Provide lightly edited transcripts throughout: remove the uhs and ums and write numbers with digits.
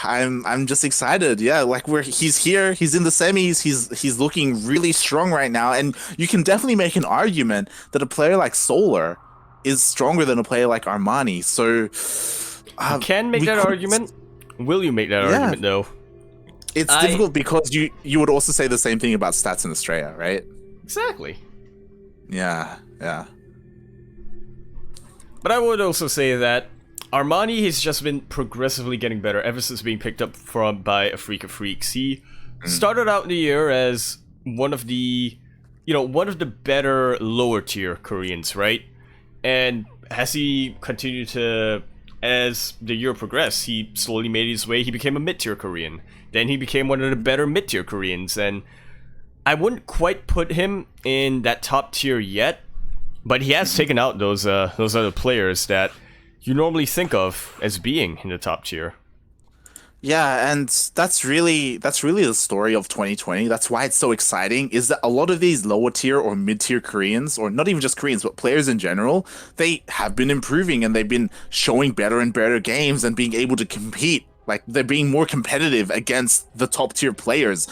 I'm just excited. Yeah, like he's here, he's in the semis, he's looking really strong right now, and you can definitely make an argument that a player like Solar is stronger than a player like Armani. So You can make we that could, argument. Will you make that yeah, argument though? it's difficult because you would also say the same thing about Stats and Astrea, right? Exactly. Yeah, yeah. But I would also say that Armani has just been progressively getting better ever since being picked up by Afrika Freaks. He started out the year as one of the, one of the better lower tier Koreans, right? And as he continued to, as the year progressed, he slowly made his way. He became a mid tier Korean. Then he became one of the better mid tier Koreans, and I wouldn't quite put him in that top tier yet, but he has taken out those other players that you normally think of as being in the top tier. Yeah, and that's really the story of 2020. That's why it's so exciting, is that a lot of these lower tier or mid tier Koreans, or not even just Koreans, but players in general, they have been improving and they've been showing better and better games and being able to compete. Like, they're being more competitive against the top tier players.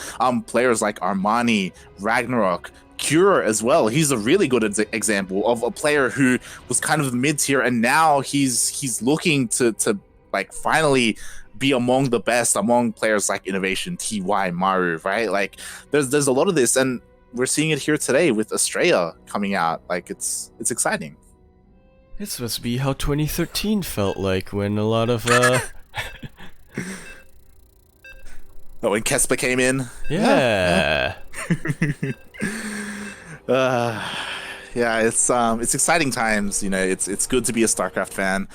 Players like Armani, Ragnarok, Cure as well. He's a really good example of a player who was kind of mid tier, and now he's looking to like finally be among the best, among players like Innovation, TY, Maru, right? Like, there's a lot of this, and we're seeing it here today with Astrea coming out. Like, it's exciting. This must be how 2013 felt like, when a lot of Oh, when Kesper came in. Yeah. Yeah, it's exciting times. It's good to be a StarCraft fan.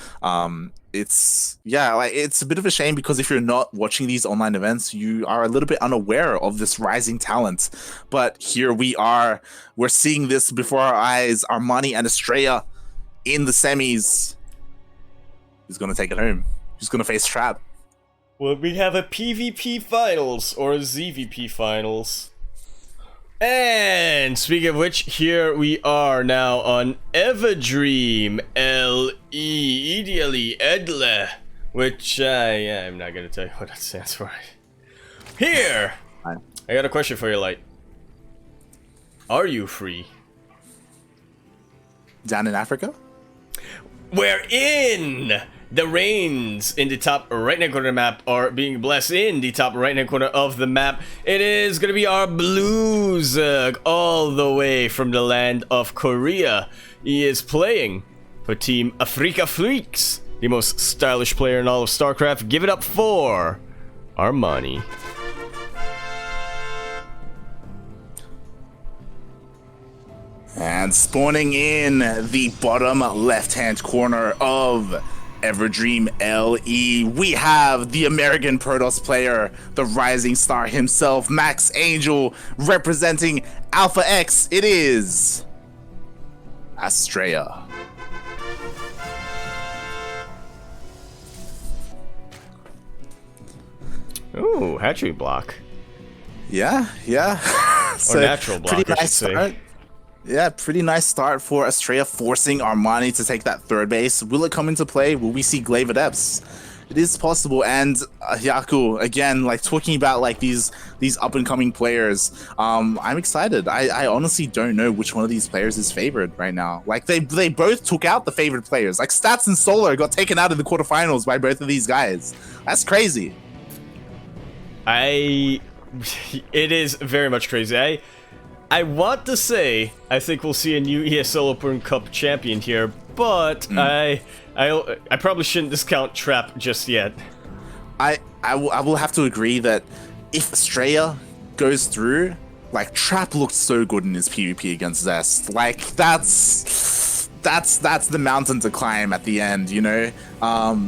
It's a bit of a shame because if you're not watching these online events, you are a little bit unaware of this rising talent. But here we are. We're seeing this before our eyes. Armani and Astrea in the semis. Who's gonna take it home? Who's gonna face Trap? Well, we have a PvP finals or a ZVP finals. And speaking of which, here we are now on Everdream LE, ideally Edle, which I'm not gonna tell you what that stands for. Here, I got a question for you, Light. Are you free? Down in Africa? We're in! The rains in the top right-hand corner of the map are being blessed in the top right-hand corner of the map. It is going to be our Blues all the way from the land of Korea. He is playing for Team Afrika Freaks, the most stylish player in all of StarCraft. Give it up for Armani. And spawning in the bottom left-hand corner of Everdream LE, we have the American Protoss player, the rising star himself, Max Angel, representing Alpha X. It is Astrea. Ooh, hatchery block. Yeah. So, or natural block, I should say. Yeah, pretty nice start for Astrea, forcing Armani to take that third base. Will it come into play? Will we see Glaive Adepts? It is possible. And Yaku, again, like talking about like these up-and-coming players, I'm excited. I honestly don't know which one of these players is favored right now. Like, they both took out the favored players. Like, Stats and Solar got taken out in the quarterfinals by both of these guys. That's crazy. It is very much crazy. I want to say I think we'll see a new ESL Open Cup champion here, but I probably shouldn't discount Trap just yet. I will have to agree that if Astrea goes through, like, Trap looked so good in his PvP against Zest. Like, that's the mountain to climb at the end, you know?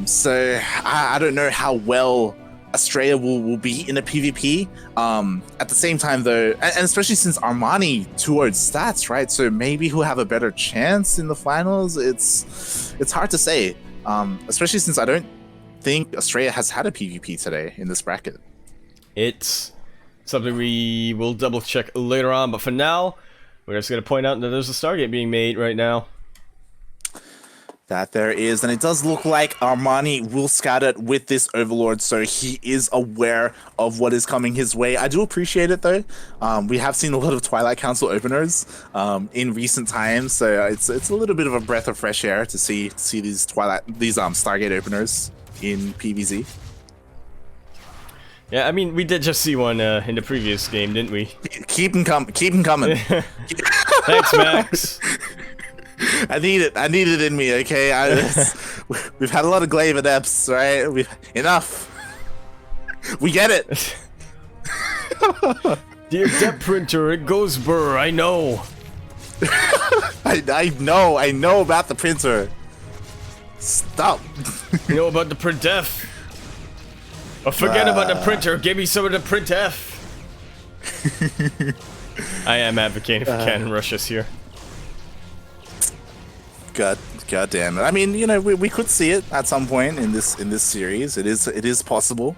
So I don't know how well Astrea will be in a PvP. At the same time, though, and especially since Armani 2-0'd Stats, right? So maybe he'll have a better chance in the finals. It's hard to say, especially since I don't think Astrea has had a PvP today in this bracket. It's something we will double check later on, but for now, we're just going to point out that there's a Stargate being made right now. That there is, and it does look like Armani will scout it with this Overlord, so he is aware of what is coming his way. I do appreciate it though. We have seen a lot of Twilight Council openers in recent times, so it's a little bit of a breath of fresh air to see these Stargate openers in PvZ. Yeah, I mean, we did just see one in the previous game, didn't we? Keep them coming. Thanks, Max. I need it in me, okay? We've had a lot of glaive adepts, right? Enough. We get it. Dear Adept Printer, it goes burr, I know. I know about the printer. Stop. You know about the printf. Oh, forget about the printer, give me some of the printf. I am advocating for cannon rushes here. God damn it! I mean, you know, we could see it at some point in this series. It is possible.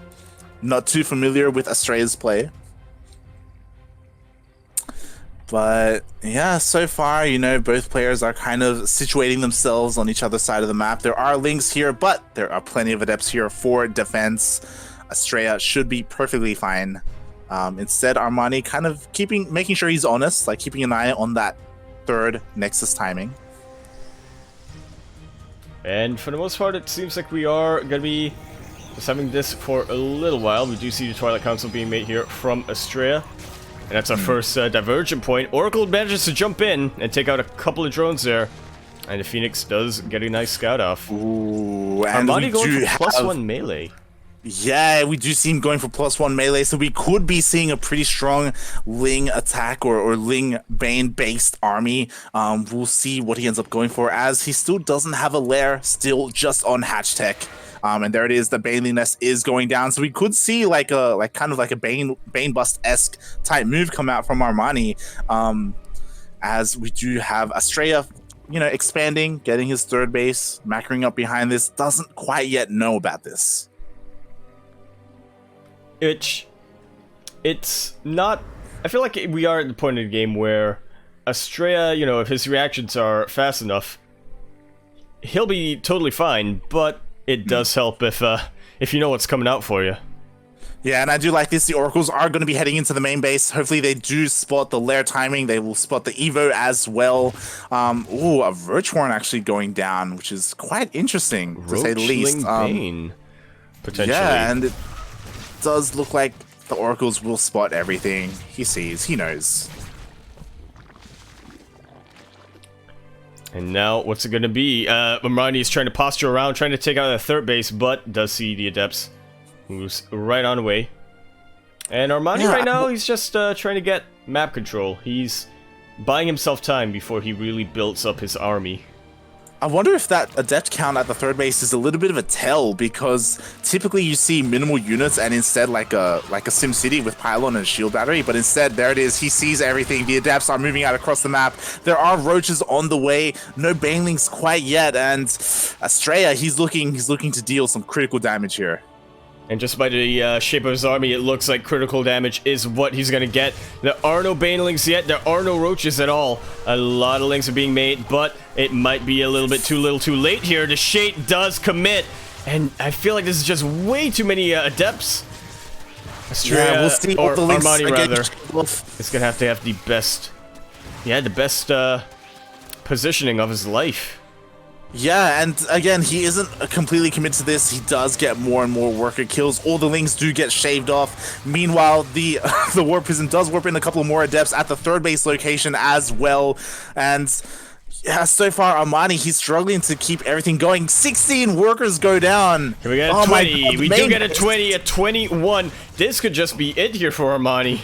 Not too familiar with Astrea's play, but yeah, so far, you know, both players are kind of situating themselves on each other's side of the map. There are links here, but there are plenty of adepts here for defense. Astrea should be perfectly fine. Instead, Armani kind of making sure he's honest, like keeping an eye on that third Nexus timing. And for the most part, it seems like we are going to be just having this for a little while. We do see the Twilight Council being made here from Astrea. And that's our first divergent point. Oracle manages to jump in and take out a couple of drones there. And the Phoenix does get a nice scout off. Ooh, and Armani going for +1 melee. Yeah, we do see him going for +1 melee, so we could be seeing a pretty strong Ling attack or Ling Bane-based army. We'll see what he ends up going for, as he still doesn't have a lair, still just on hatch tech. And there it is, the Baneliness is going down, so we could see like kind of a Bane Bust-esque type move come out from Armani, as we do have Astrea, you know, expanding, getting his third base, macroing up behind this, doesn't quite yet know about this. It's not. I feel like we are at the point in the game where Astrea, you know, if his reactions are fast enough, he'll be totally fine. But it does help if you know what's coming out for you. Yeah, and I do like this. The Oracles are going to be heading into the main base. Hopefully they do spot the lair timing. They will spot the Evo as well. Ooh, a Virtuorn actually going down, which is quite interesting, to say the least. Bane, potentially. Yeah, and it does look like the Oracles will spot everything. He sees, he knows. And now, what's it going to be? Armani is trying to posture around, trying to take out the third base, but does see the Adepts. Who's right on the way. And Armani right now, he's just trying to get map control. He's buying himself time before he really builds up his army. I wonder if that adept count at the third base is a little bit of a tell, because typically you see minimal units and instead like a SimCity with pylon and a shield battery, but instead there it is, he sees everything. The adepts are moving out across the map. There are roaches on the way, no banelings quite yet, and Astrea, he's looking to deal some critical damage here. And just by the shape of his army, it looks like critical damage is what he's gonna get. There are no banelings yet, there are no roaches at all. A lot of links are being made, but it might be a little bit too late here. The Shade does commit, and I feel like this is just way too many adepts. Astrea, yeah, we'll see or Armani rather, is gonna have to have the best, positioning of his life. Yeah, and again, he isn't completely committed to this. He does get more and more worker kills. All the links do get shaved off. Meanwhile, the Warp Prism does warp in a couple more adepts at the third base location as well. And yeah, so far, Armani, he's struggling to keep everything going. 16 workers go down. Here we get a 20. We do get a 20, a 21. This could just be it here for Armani.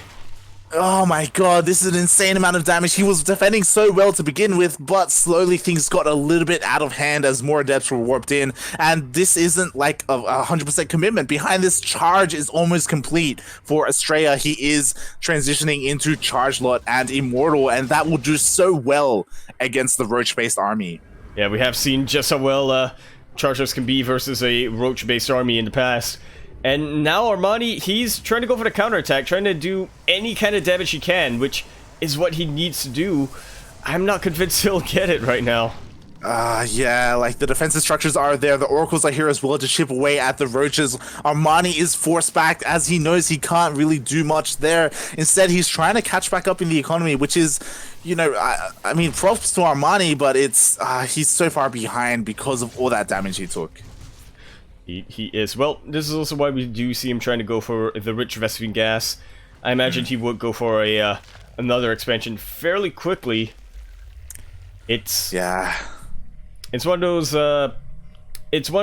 Oh my god, this is an insane amount of damage. He was defending so well to begin with, but slowly things got a little bit out of hand as more adepts were warped in, and this isn't like a 100% commitment. Behind this, charge is almost complete for Astrea. He is transitioning into Charge Lot and Immortal, and that will do so well against the Roach-based army. Yeah, we have seen just how well Chargers can be versus a Roach-based army in the past. And now Armani, he's trying to go for the counterattack, trying to do any kind of damage he can, which is what he needs to do. I'm not convinced he'll get it right now. Yeah, like the defensive structures are there. The oracles are here as well to chip away at the roaches. Armani is forced back as he knows he can't really do much there. Instead, he's trying to catch back up in the economy, which is, I mean, props to Armani, but it's he's so far behind because of all that damage he took. He is. Well, this is also why we do see him trying to go for the rich Vespine gas. I imagine he would go for a another expansion fairly quickly. Yeah. It's one of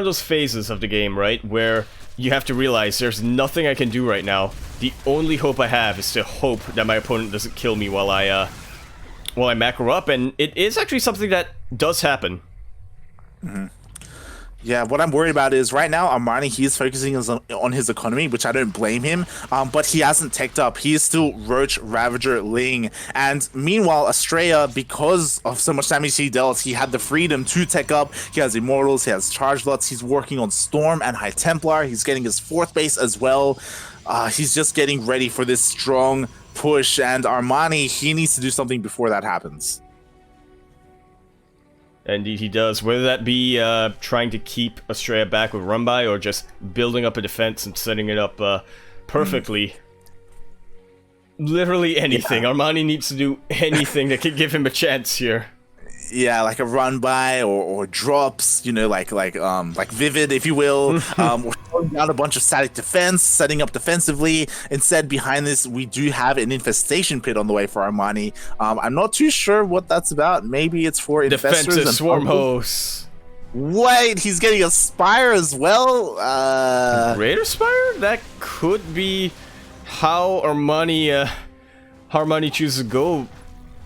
those phases of the game, right, where you have to realize there's nothing I can do right now. The only hope I have is to hope that my opponent doesn't kill me while I macro up, and it is actually something that does happen. Yeah, what I'm worried about is right now Armani, he is focusing on his economy, which I don't blame him, but he hasn't teched up. He is still Roach, Ravager, Ling, and meanwhile Astrea, because of so much damage he dealt, he had the freedom to tech up. He has Immortals, he has Charge Lots, he's working on Storm and High Templar, he's getting his 4th base as well. He's just getting ready for this strong push, and Armani, he needs to do something before that happens. Indeed he does, whether that be trying to keep Astrea back with run by, or just building up a defense and setting it up perfectly. Literally anything. Yeah. Armani needs to do anything that could give him a chance here. Yeah, like a run by or drops, like Vivid, if you will. Or throwing down a bunch of static defense, setting up defensively. Instead, behind this, we do have an infestation pit on the way for Armani. I'm not too sure what that's about. Maybe it's for infestors defensive and swarm hosts. Wait, he's getting a Spire as well? Raider Spire? That could be how Armani chooses to go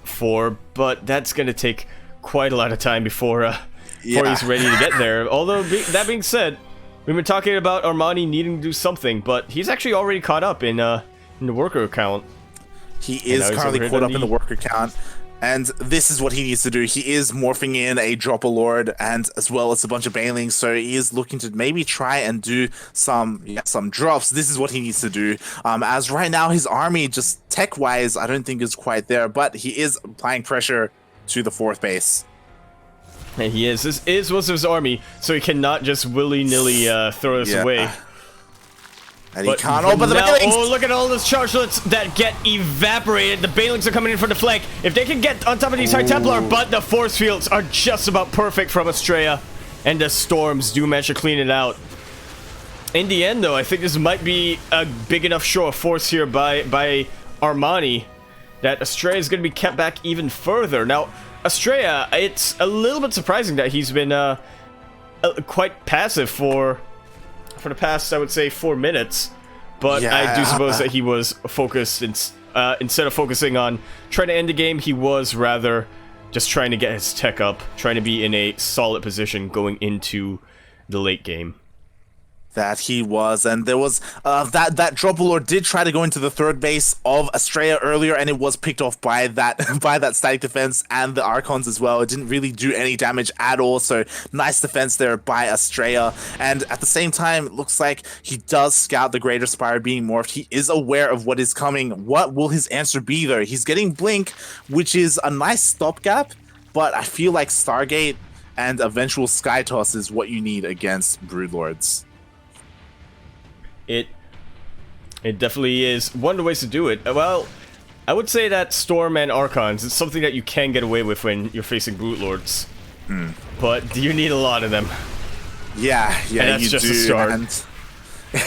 for, but that's gonna take quite a lot of time before he's ready to get there. Although, that being said, we've been talking about Armani needing to do something, but he's actually already caught up in the worker account. He is currently caught up in the worker count, and this is what he needs to do. He is morphing in a Dropper Lord and as well as a bunch of Banelings, so he is looking to maybe try and do some drops. This is what he needs to do. As right now, his army, just tech-wise, I don't think is quite there, but he is applying pressure to the 4th base. And he is. This is most of his army, so he cannot just willy-nilly throw this away. And he can't open the Banelings! Oh, look at all those chargelets that get evaporated. The Banelings are coming in for the flank. If they can get on top of these High Templar, but the force fields are just about perfect from Astrea. And the storms do manage to clean it out. In the end, though, I think this might be a big enough show of force here by Armani that Astrea is going to be kept back even further. Now, Astrea, it's a little bit surprising that he's been quite passive for the past, I would say, 4 minutes. But yeah. I do suppose that he was focused, instead of focusing on trying to end the game, he was rather just trying to get his tech up, trying to be in a solid position going into the late game. That he was, and there was that Dropper Lord did try to go into the 3rd base of Astrea earlier, and it was picked off by that static defense and the Archons as well. It didn't really do any damage at all, so nice defense there by Astrea. And at the same time, it looks like he does scout the Greater Spire being morphed. He is aware of what is coming. What will his answer be though? He's getting Blink, which is a nice stopgap, but I feel like Stargate and eventual Sky Toss is what you need against Broodlords. It definitely is one of the ways to do it. Well, I would say that Storm and Archons is something that you can get away with when you're facing Broodlords. But you need a lot of them. Yeah, and that's just the start.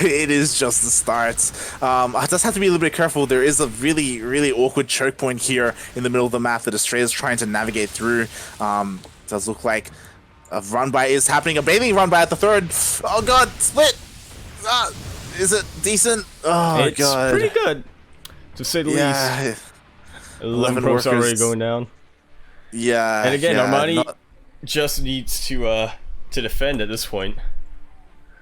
It is just the start. I just have to be a little bit careful. There is a really, really awkward choke point here in the middle of the map that Astrea is trying to navigate through. Does look like a run-by is happening. A bailing run-by at the 3rd. Oh god, split! Is it decent? Oh, it's god. It's pretty good, to say the least. 11 probes already going down. Yeah. And again, Armani just needs to defend at this point.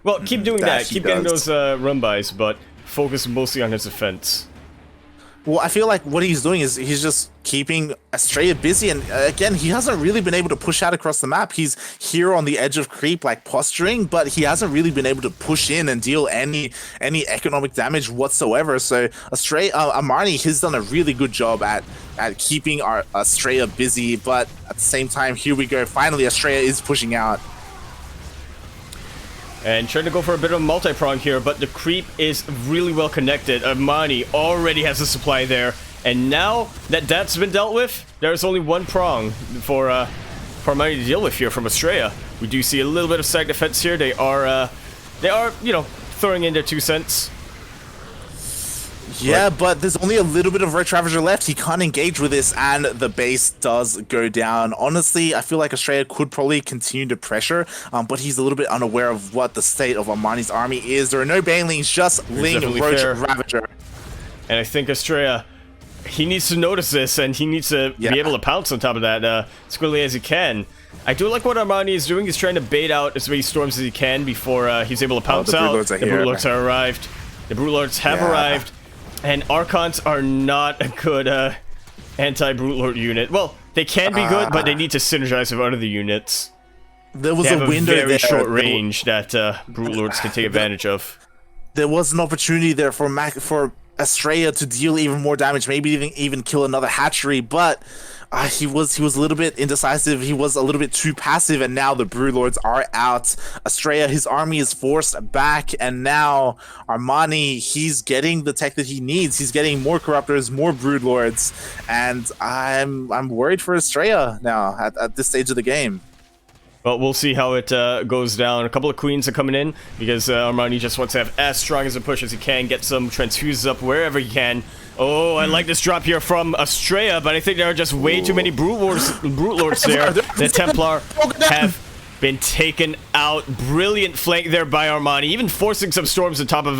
Well, keep doing that. Keep getting those run-bys, but focus mostly on his defense. Well, I feel like what he's doing is he's just keeping Astrea busy, and again, he hasn't really been able to push out across the map. He's here on the edge of creep, like posturing, but he hasn't really been able to push in and deal any economic damage whatsoever. So Astrea, Armani, he's done a really good job at keeping our Astrea busy, but at the same time, here we go. Finally, Astrea is pushing out. And trying to go for a bit of a multi-prong here, but the creep is really well connected. Armani already has a supply there. And now that that's been dealt with, there's only one prong for Armani to deal with here from Astrea. We do see a little bit of side defense here. They are, you know, throwing in their 2 cents. Yeah, but there's only a little bit of Roach Ravager left. He can't engage with this, and the base does go down. Honestly, I feel like Astrea could probably continue to pressure, but he's a little bit unaware of what the state of Armani's army is. There are no banelings, just Ling, Roach Ravager. And I think Astrea, he needs to notice this, and he needs to be able to pounce on top of that as quickly as he can. I do like what Armani is doing. He's trying to bait out as many storms as he can before he's able to pounce out. The Broodlords are arrived. The Broodlords have arrived. And Archons are not a good anti-Brootlord unit. Well, they can be good, but they need to synergize with other units. There was a window very there. short range that Brootlords can take advantage of. There was an opportunity there for Astrea to deal even more damage, maybe even kill another hatchery, but he was a little bit indecisive. He was a little bit too passive, and now the Broodlords are out. Astrea, his army is forced back, and now Armani, he's getting the tech that he needs. He's getting more Corruptors, more Broodlords, and I'm worried for Astrea now at this stage of the game. Well, we'll see how it goes down. A couple of queens are coming in because Armani just wants to have as strong as a push as he can, get some transfuses up wherever he can. Oh, I like this drop here from Astrea, but I think there are just way too many Brootlords there. The Templar have been taken out. Brilliant flank there by Armani, even forcing some storms on top of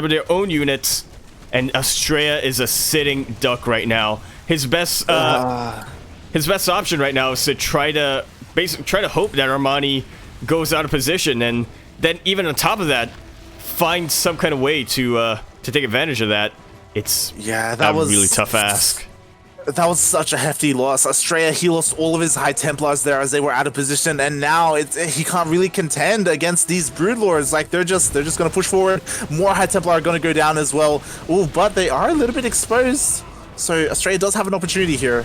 their own units. And Astrea is a sitting duck right now. His best option right now is to try to hope that Armani goes out of position, and then even on top of that, find some kind of way to take advantage of that. It's that was a really tough ask. That was such a hefty loss. Astrea, he lost all of his High Templars there as they were out of position, and now he can't really contend against these Broodlords. Like they're just gonna push forward. More High Templar are gonna go down as well. Oh, but they are a little bit exposed. So Astrea does have an opportunity here.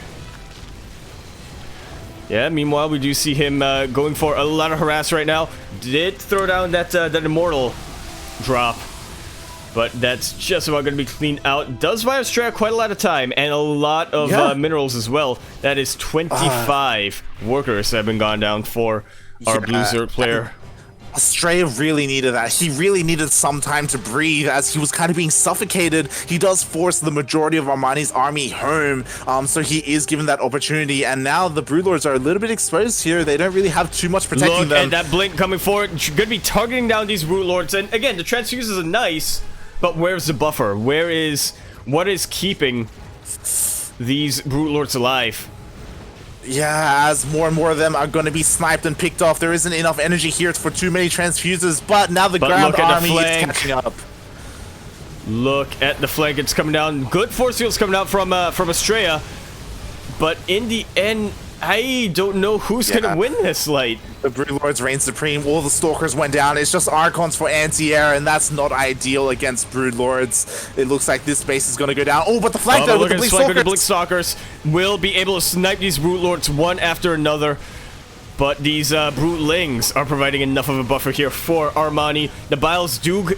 Yeah, meanwhile, we do see him going for a lot of harass right now. Did throw down that Immortal drop, but that's just about going to be cleaned out. Does buy Astrea quite a lot of time and a lot of minerals as well. That is 25 workers that have been gone down for our Blue Zerg player. Astrea really needed that. He really needed some time to breathe as he was kind of being suffocated. He does force the majority of Armani's army home, so he is given that opportunity, and now the Broodlords are a little bit exposed here. They don't really have too much protecting them. Look at that blink coming forward. Going to be targeting down these Broodlords, and again, the transfuses are nice, but where's the buffer? What is keeping these Broodlords alive? Yeah, as more and more of them are going to be sniped and picked off. There isn't enough energy here for too many transfuses, but now the ground army is catching up. Look at the flank. It's coming down. Good force fields coming out from Astrea, but in the end, I don't know who's going to win this light. The Broodlords reign supreme. All the Stalkers went down. It's just Archons for anti-air, and that's not ideal against Broodlords. It looks like this base is going to go down. Oh, but the flank though with the Blink Stalkers will be able to snipe these Broodlords one after another. But these Brootlings are providing enough of a buffer here for Armani. The Biles do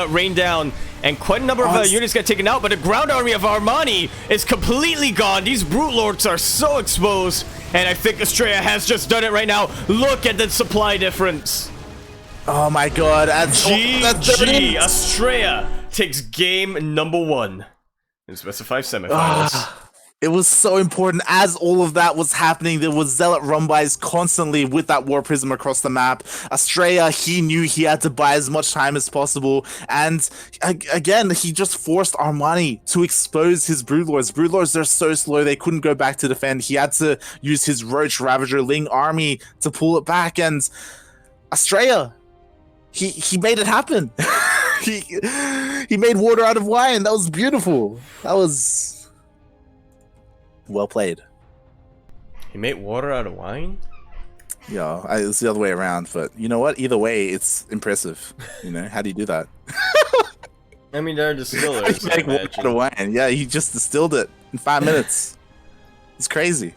rain down, and quite a number of units get taken out, but the ground army of Armani is completely gone. These Brootlords are so exposed, and I think Astrea has just done it right now. Look at the supply difference. Oh my god. GG. Astrea takes game number 1 in specified semifinals. It was so important. As all of that was happening, there was Zealot Rumbys constantly with that War Prism across the map. Astrea, he knew he had to buy as much time as possible. And again, he just forced Armani to expose his Broodlords. Broodlords, they're so slow, they couldn't go back to defend. He had to use his Roach Ravager Ling army to pull it back. And Astrea, he made it happen. he made water out of wine. That was beautiful. That was Well played. He made water out of wine? Yeah, it's the other way around, but you know what? Either way, it's impressive. You know, how do you do that? I mean, they're distillers, I Make water out imagine. of wine. Yeah, he just distilled it in 5 minutes. It's crazy.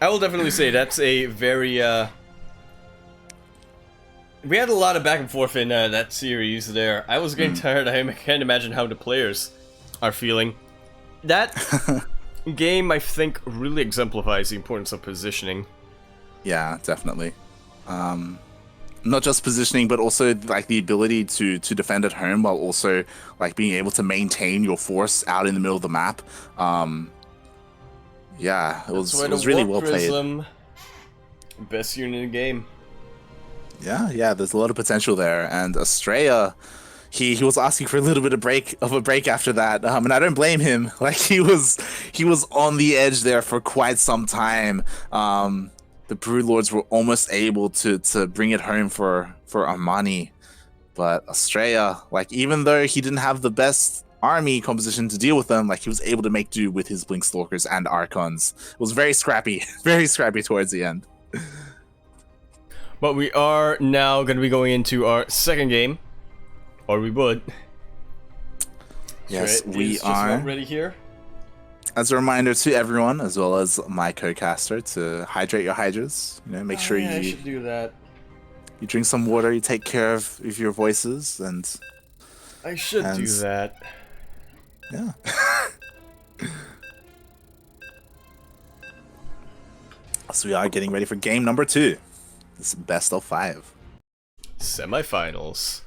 I will definitely say that's a very, we had a lot of back and forth in that series there. I was getting tired. I can't imagine how the players are feeling. That game, I think, really exemplifies the importance of positioning. Yeah, definitely. Not just positioning, but also like the ability to defend at home while also like being able to maintain your force out in the middle of the map. Yeah, it was really well played. Prism, best unit in the game. Yeah, there's a lot of potential there, and Astrea, he was asking for a little bit of a break after that, and I don't blame him. Like he was on the edge there for quite some time. The Broodlords were almost able to bring it home for Armani, but Astrea, like even though he didn't have the best army composition to deal with them, like he was able to make do with his Blink Stalkers and Archons. It was very scrappy, very scrappy towards the end. But we are now going to be going into our second game, or we would. Yes, right, we are ready here. As a reminder to everyone, as well as my co-caster, to hydrate your hydras. You know, make sure I you should do that. you drink some water, you take care of your voices, and I should do that. yeah. So we are getting ready for game number 2. This is best of 5. Semifinals.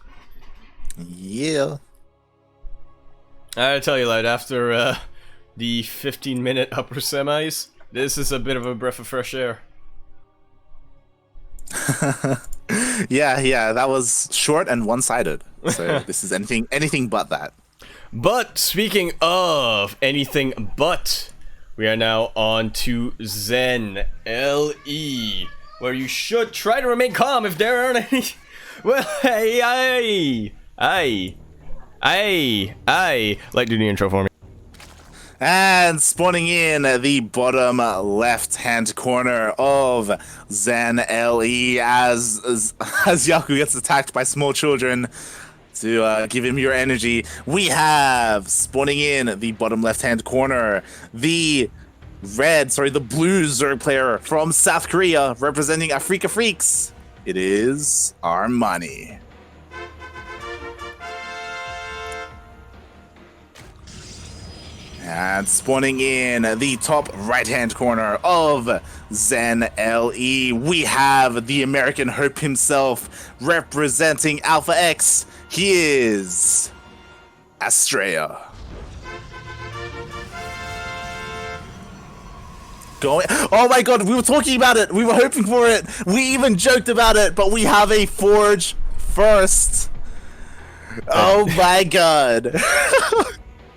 Yeah. I tell you, lad, after the 15-minute upper semis, this is a bit of a breath of fresh air. yeah, that was short and one-sided. So this is anything but that. But speaking of anything but, we are now on to Zen LE, where you should try to remain calm if there aren't any. Well, aye. Like, do the intro for me. And spawning in the bottom left-hand corner of Zen LE as Yaku gets attacked by small children. To give him your energy, we have spawning in the bottom left-hand corner the blue Zerg player from South Korea representing Afrika Freaks. It is Armani. And spawning in the top right-hand corner of Zen LE, we have the American Hope himself representing Alpha X. He is Astrea. Oh my god, we were talking about it. We were hoping for it. We even joked about it, but we have a Forge first. Oh my god.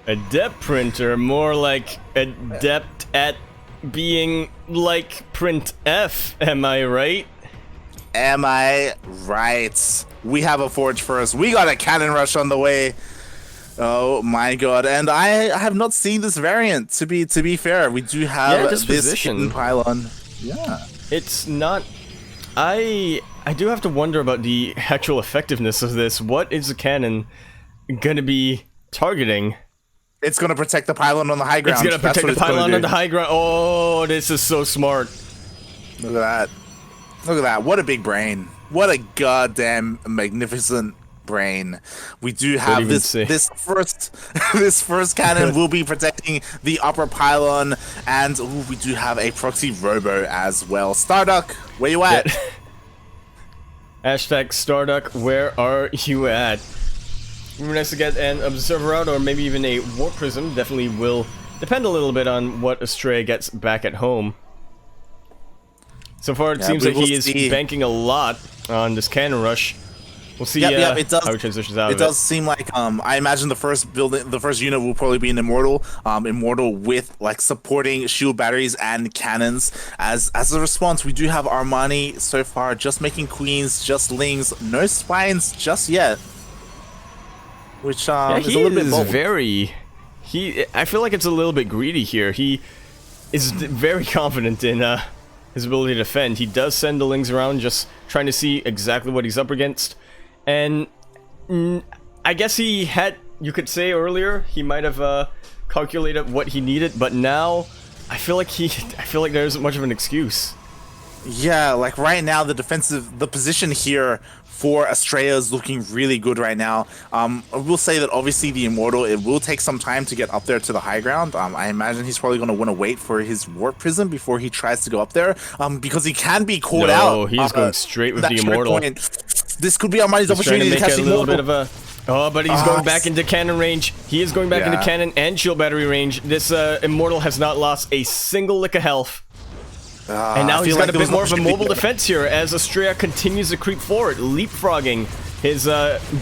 Adept printer, more like adept at being like print F, am I right? Am I right? We have a Forge first. We got a Cannon Rush on the way. Oh my god. And I have not seen this variant, to be fair. We do have this hidden pylon. Yeah. It's not... I do have to wonder about the actual effectiveness of this. What is the cannon gonna be targeting? It's gonna protect the pylon on the high ground. It's gonna protect the pylon on the high ground. Oh, this is so smart. Look at that. Look at that. What a big brain. What a goddamn magnificent brain. We do have this first cannon will be protecting the upper pylon, and we do have a proxy robo as well. Starduck, where you at? Yeah. Hashtag Starduck, where are you at? It would be nice to get an observer out, or maybe even a warp prism. Definitely will depend a little bit on what Astrea gets back at home. So far, it seems like he is banking a lot on this cannon rush. We'll see it does, how he transitions out of it. It does seem like I imagine the first unit will probably be an immortal, immortal with like supporting shield batteries and cannons. As a response, we do have Armani so far just making queens, just lings, no spines just yet. Which yeah, is a little bit bold. I feel like it's a little bit greedy here. He is very confident in his ability to defend. He does send the Lings around, just trying to see exactly what he's up against. And I guess he had, you could say earlier, he might have calculated what he needed, but now I feel like there isn't much of an excuse. Yeah, like right now the position here for Astrea is looking really good right now. I will say that obviously the Immortal, it will take some time to get up there to the high ground. I imagine he's probably going to want to wait for his Warp Prism before he tries to go up there, because he can be caught out. No, he's going straight with the Immortal. This could be Armani's opportunity to catch the Immortal. Oh, but he's going back into cannon range. He is going back into cannon and shield battery range. This Immortal has not lost a single lick of health. And now he's got a bit more of a mobile defense here as Astrea continues to creep forward, leapfrogging his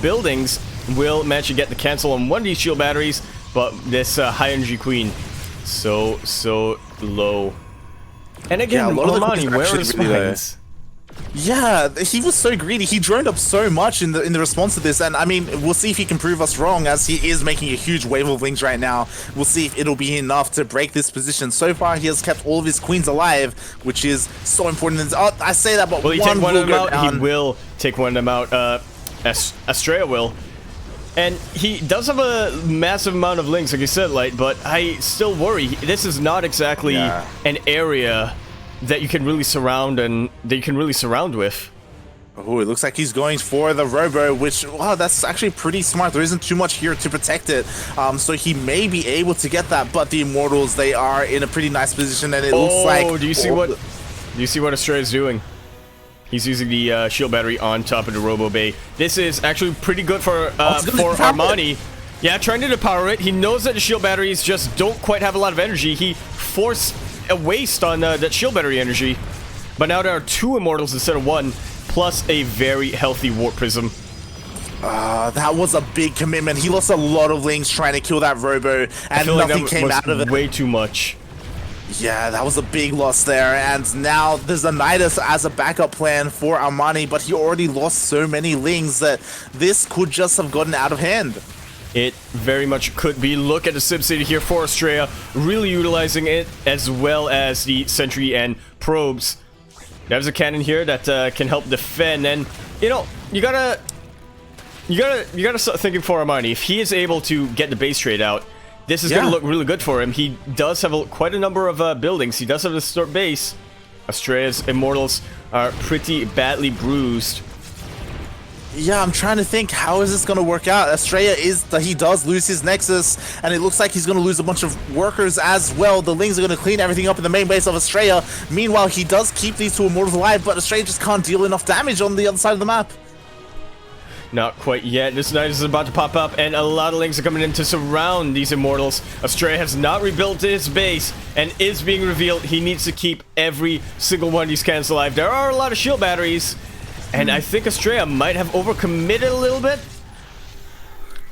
buildings. Will manage to get the cancel on one of these shield batteries, but this high energy queen, so low. And again, Armani, where are his spines? Yeah, he was so greedy. He droned up so much in the response to this, and I mean, we'll see if he can prove us wrong, as he is making a huge wave of Lings right now. We'll see if it'll be enough to break this position. So far, he has kept all of his queens alive, which is so important. Oh, I say that, but will he take one of them out? He will take one of them out. Astrea will. And he does have a massive amount of Lings, like you said, Light, but I still worry. This is not exactly an area that you can really surround with. Oh, it looks like he's going for the Robo, which, wow, that's actually pretty smart. There isn't too much here to protect it, so he may be able to get that, but the Immortals, they are in a pretty nice position, and it looks like... Do you see what Astrea is doing? He's using the shield battery on top of the Robo Bay. This is actually pretty good for Armani. Yeah, trying to depower it. He knows that the shield batteries just don't quite have a lot of energy. He forced a waste on that shield battery energy, but now there are two Immortals instead of one, plus a very healthy Warp Prism. That was a big commitment. He lost a lot of Lings trying to kill that Robo, and nothing came out of it. Way too much. Yeah, that was a big loss there, and now there's a Nidus as a backup plan for Armani, but he already lost so many Lings that this could just have gotten out of hand. It very much could be. Look at the Sim City here for Astrea, really utilizing it, as well as the Sentry and Probes. There's a cannon here that can help defend, and you know, you gotta start thinking for Armani. If he is able to get the base trade out, this is gonna look really good for him. He does have quite a number of buildings. He does have a start base. Astrea's Immortals are pretty badly bruised. Yeah, I'm trying to think, how is this going to work out? Astrea he does lose his Nexus, and it looks like he's going to lose a bunch of workers as well. The Lings are going to clean everything up in the main base of Astrea. Meanwhile, he does keep these two Immortals alive, but Astrea just can't deal enough damage on the other side of the map. Not quite yet. This Nidus is about to pop up, and a lot of Lings are coming in to surround these Immortals. Astrea has not rebuilt his base, and is being revealed. He needs to keep every single one of these cannons alive. There are a lot of shield batteries, and I think Astrea might have overcommitted a little bit.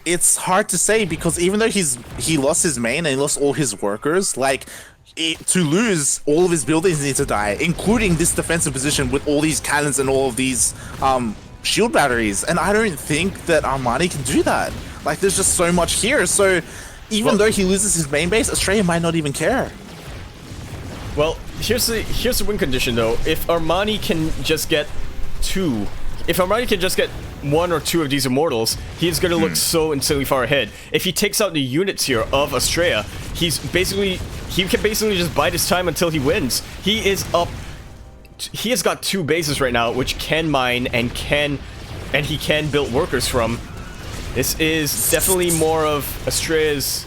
It's hard to say, because even though he lost his main and he lost all his workers, like, to lose, all of his buildings need to die, including this defensive position with all these cannons and all of these shield batteries. And I don't think that Armani can do that. Like, there's just so much here. So even though he loses his main base, Astrea might not even care. Well, here's the win condition though. If Armani can just get one or two of these Immortals, he's going to look so insanely far ahead. If he takes out the units here of Astrea, he can basically just bide his time until he wins. He has got two bases right now, which can mine and he can build workers from. This is definitely more of Astrea's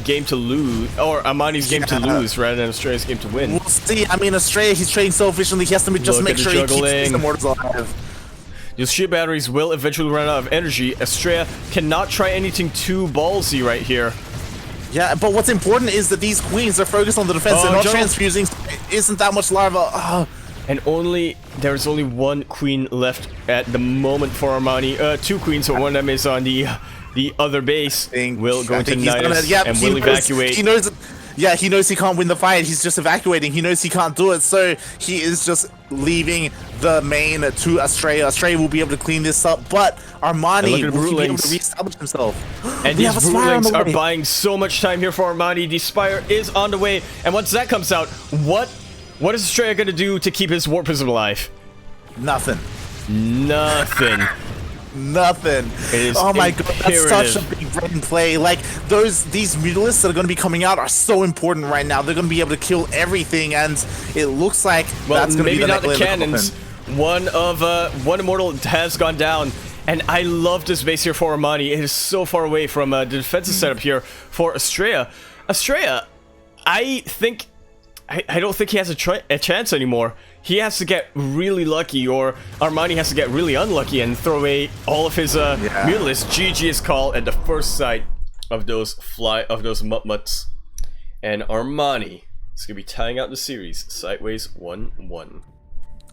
game to lose, or Armani's game to lose, rather than Astrea's game to win. We'll see. I mean, Astrea, he's trading so efficiently, he has to just make sure he keeps these Immortals alive. Your shield batteries will eventually run out of energy. Astrea cannot try anything too ballsy right here. Yeah, but what's important is that these queens are focused on the defense. They're not transfusing. Isn't that much larva. And there's only one queen left at the moment for Armani. Two queens, so one of them is on the other base. Will go into Nidus and will evacuate. Yeah, he knows he can't win the fight. He's just evacuating. He knows he can't do it, so he is just leaving the main to Astrea. Astrea will be able to clean this up, but Armani will be able to reestablish himself. And these Ducklings are buying so much time here for Armani. The Spire is on the way, and once that comes out, what is Astrea going to do to keep his Warp Prism alive? Nothing. Nothing. Nothing. Oh my god, that's such a big brain play. Like, these mutalisks that are going to be coming out are so important right now. They're going to be able to kill everything, and it looks like that's going to be the maybe not the cannons. One immortal has gone down, and I love this base here for Armani. It is so far away from the defensive setup here for Astrea. Astrea, I don't think he has a chance anymore. He has to get really lucky, or Armani has to get really unlucky and throw away all of his mutalisks. GG is called at the first sight of those mutmuts. And Armani is going to be tying out the series sideways 1-1.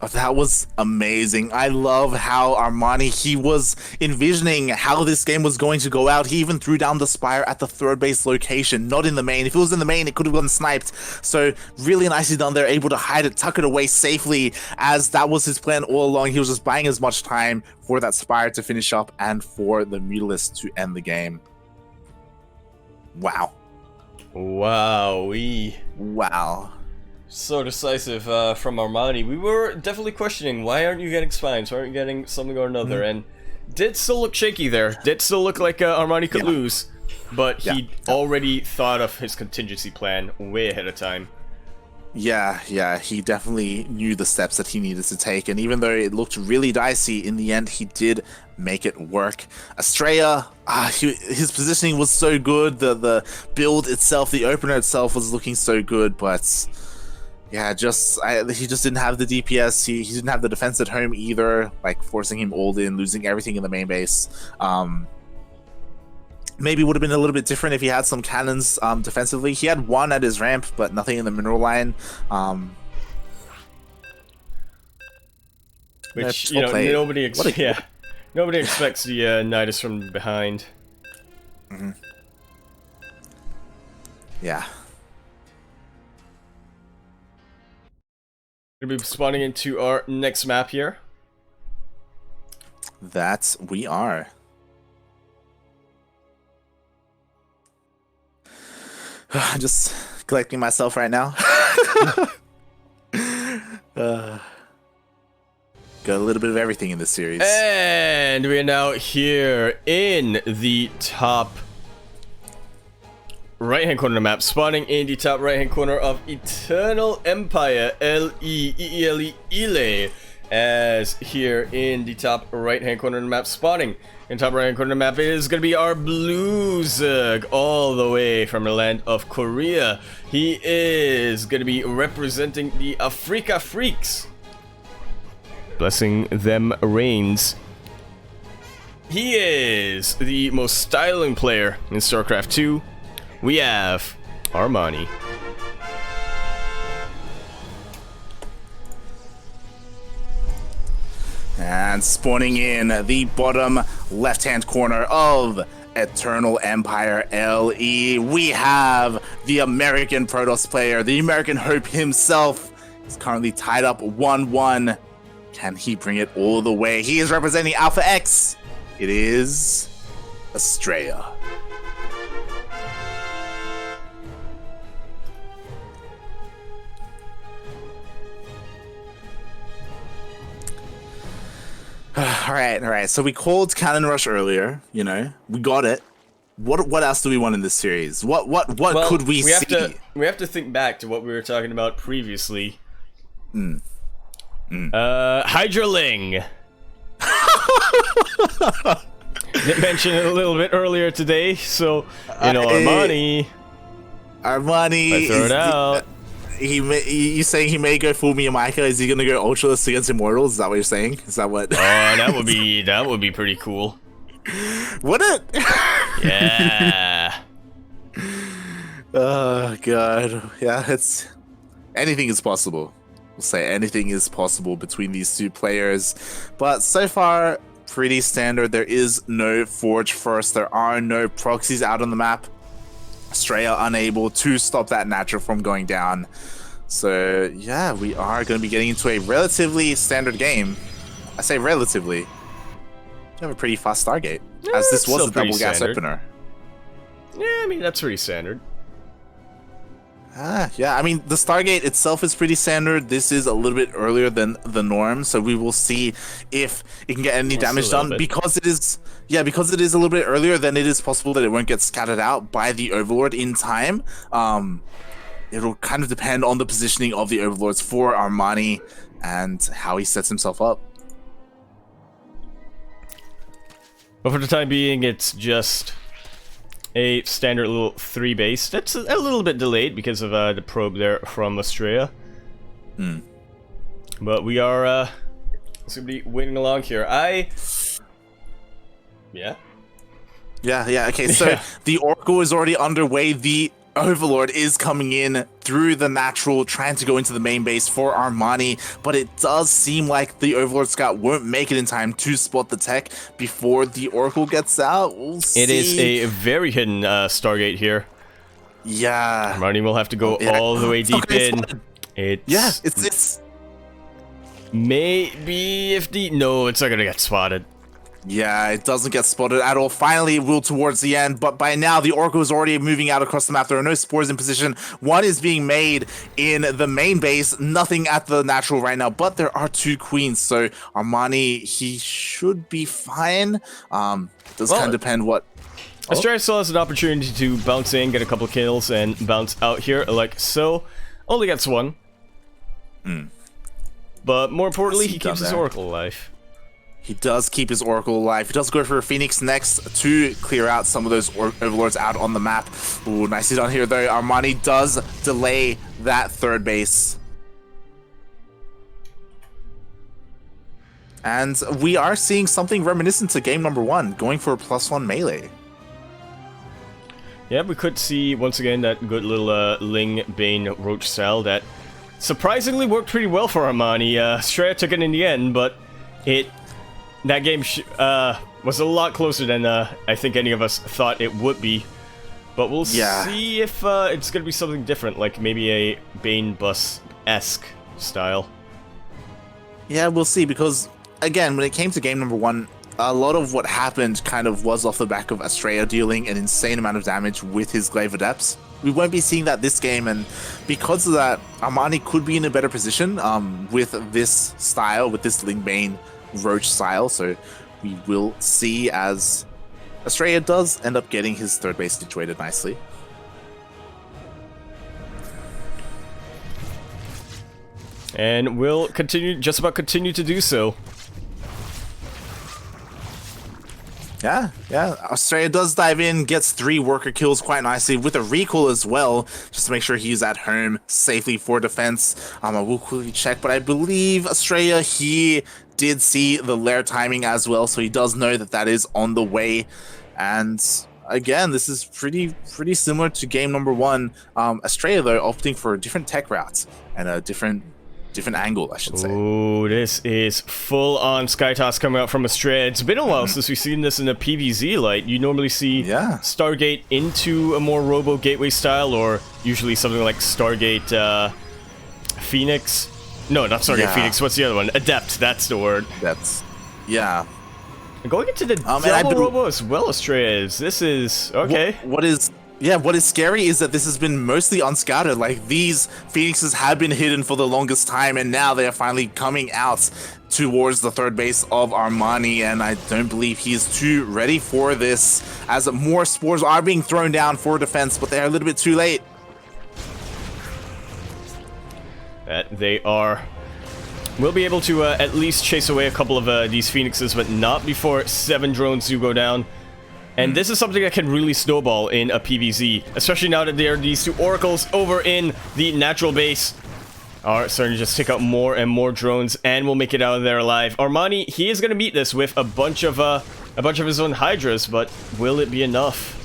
Oh, that was amazing. I love how Armani, he was envisioning how this game was going to go out. He even threw down the Spire at the third base location, not in the main. If it was in the main, it could have gotten sniped. So really nicely done there, able to hide it, tuck it away safely, as that was his plan all along. He was just buying as much time for that Spire to finish up and for the Mutalist to end the game. Wow. Wowee. Wow. So decisive from Armani. We were definitely questioning, why aren't you getting spines? Why aren't you getting something or another? And did still look shaky there. Did still look like Armani could lose. But he already thought of his contingency plan way ahead of time. Yeah, he definitely knew the steps that he needed to take, and even though it looked really dicey, in the end he did make it work. Astrea, his positioning was so good, the build itself, the opener itself was looking so good, but yeah, he just didn't have the DPS, he didn't have the defense at home either, like forcing him all in, losing everything in the main base. Maybe would have been a little bit different if he had some cannons defensively. He had one at his ramp, but nothing in the mineral line. Which, you know, nobody expects the Nidus from behind. Yeah. Gonna be spawning into our next map here. That we are. I'm just collecting myself right now. Got a little bit of everything in this series. And we are now here in the top right-hand corner of the map, spawning in the top right-hand corner of Eternal Empire, Ile, as here in the top right-hand corner of the map, spawning in top right-hand corner of the map is going to be our Blue Zerg, all the way from the land of Korea. He is going to be representing the Afrika Freaks. Blessing them reigns. He is the most styling player in StarCraft 2. We have Armani. And spawning in the bottom left-hand corner of Eternal Empire LE, we have the American Protoss player, the American Hope himself. He's currently tied up 1-1. Can he bring it all the way? He is representing Alpha X. It is Astrea. All right. So we called Cannon Rush earlier. You know, we got it. What else do we want in this series? What could we see? We have to think back to what we were talking about previously. Hydraling. Didn't mention it a little bit earlier today, so you know, Armani. I throw it out. You saying he may go full Miyamaka? Is he gonna go Ultralist against Immortals? Is that what you're saying? Is that what? Oh, that would be pretty cool. Would it? Yeah. Oh god. Yeah, it's anything is possible. We'll say anything is possible between these two players, but so far pretty standard. There is no Forge First. There are no proxies out on the map. Astrea unable to stop that natural from going down. So yeah, we are going to be getting into a relatively standard game. I say relatively. We have a pretty fast Stargate, as this was a double gas opener. Yeah, I mean, that's pretty standard. Yeah, I mean, the Stargate itself is pretty standard. This is a little bit earlier than the norm, so we will see if it can get any damage done. Because it is, because it is a little bit earlier, then it is possible that it won't get scattered out by the Overlord in time. It'll kind of depend on the positioning of the Overlords for Armani and how he sets himself up. But for the time being, it's just a standard little 3 base. That's a little bit delayed because of the probe there from Astrea. But we are it's gonna be waiting along here. Yeah, okay, so the Oracle is already underway. The Overlord is coming in through the natural, trying to go into the main base for Armani, but it does seem like the Overlord Scout won't make it in time to spot the tech before the Oracle gets out. We'll see. It is a very hidden Stargate here. Yeah. Armani will have to go all the way deep in. It's maybe if the... No, it's not gonna get spotted. Yeah, it doesn't get spotted at all. Finally, it will towards the end, but by now the Oracle is already moving out across the map. There are no spores in position. One is being made in the main base. Nothing at the natural right now, but there are 2 queens, so Armani, he should be fine. Does kind of depend what... Astrea still has an opportunity to bounce in, get a couple kills, and bounce out here, like so. Only gets 1. But more importantly, he keeps his Oracle alive. He does keep his Oracle alive. He does go for a Phoenix next to clear out some of those Overlords out on the map. Ooh, nicely done here, though. Armani does delay that 3rd base. And we are seeing something reminiscent to game number 1, going for a +1 melee. Yeah, we could see, once again, that good little Ling, Bane, Roach style that surprisingly worked pretty well for Armani. Astrea took it in the end, but that game was a lot closer than I think any of us thought it would be. But we'll see if it's going to be something different, like maybe a Bane Bus-esque style. Yeah, we'll see, because, again, when it came to game number 1, a lot of what happened kind of was off the back of Astrea dealing an insane amount of damage with his Glaive Adepts. We won't be seeing that this game, and because of that, Armani could be in a better position with this style, with this Ling Bane Roach style, so we will see as Astrea does end up getting his 3rd base situated nicely. And will just about continue to do so. Yeah. Astrea does dive in, gets 3 worker kills quite nicely with a recall as well, just to make sure he's at home safely for defense. I will quickly check, but I believe Astrea, he did see the lair timing as well, so he does know that that is on the way. And again, this is pretty similar to game number 1. Astrea, though, opting for different tech routes and a different angle, I should say. Oh, this is full-on Skytoss coming out from Astrea. It's been a while since we've seen this in a PvZ light. You normally see Stargate into a more Robo Gateway style, or usually something like Stargate Phoenix. No, not Stargate Phoenix. What's the other one? Adept, that's the word. Yeah. Going into the double Robo as well, Astrea is. This is... Okay. What is scary is that this has been mostly unscouted. Like, these Phoenixes have been hidden for the longest time, and now they are finally coming out towards the 3rd base of Armani, and I don't believe he's too ready for this, as more spores are being thrown down for defense, but they're a little bit too late. That they are. We'll be able to at least chase away a couple of these Phoenixes, but not before 7 drones do go down. And this is something that can really snowball in a PvZ, especially now that there are these 2 Oracles over in the natural base. Are starting to just take out more and more drones, and will make it out of there alive. Armani, he is going to meet this with a bunch of his own Hydras, but will it be enough?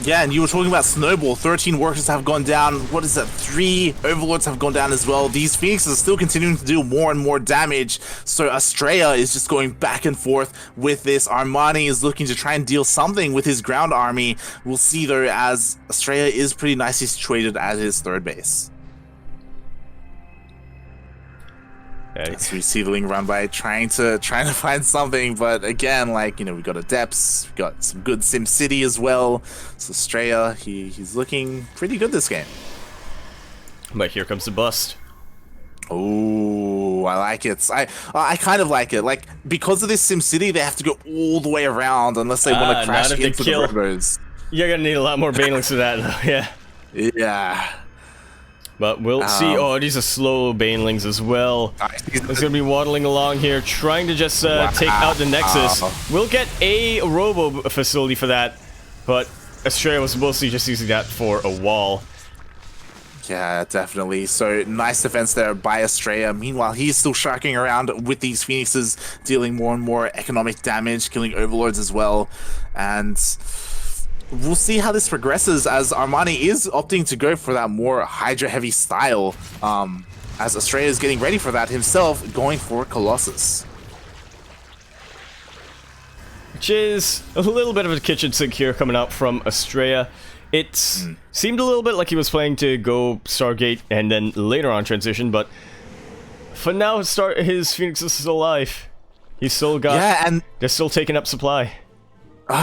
Yeah, and you were talking about Snowball. 13 workers have gone down. What is that? 3 overlords have gone down as well. These Phoenixes are still continuing to do more and more damage. So Astrea is just going back and forth with this. Armani is looking to try and deal something with his ground army. We'll see though, as Astrea is pretty nicely situated at his third base. That's receiving run by trying to find something, but again, like, you know, we got a Depths, we got some good Sim City as well. So Astrea, he's looking pretty good this game. But here comes the bust. Oh, I like it. I kind of like it. Like, because of this Sim City, they have to go all the way around unless they want to crash into the roadways. You're gonna need a lot more banelings for that, though. Yeah. Yeah. But we'll see. Oh, these are slow banelings as well. It's gonna be waddling along here, trying to just take out the Nexus. We'll get a robo facility for that, but Astrea was mostly just using that for a wall. Yeah, definitely. So nice defense there by Astrea. Meanwhile, he's still sharking around with these Phoenixes, dealing more and more economic damage, killing overlords as well. And we'll see how this progresses, as Armani is opting to go for that more Hydra-heavy style, as Astrea is getting ready for that himself, going for Colossus. Which is a little bit of a kitchen sink here coming out from Astrea. It seemed a little bit like he was planning to go Stargate and then later on transition, but for now his Phoenix is still alive. He's still got... Yeah, and they're still taking up supply.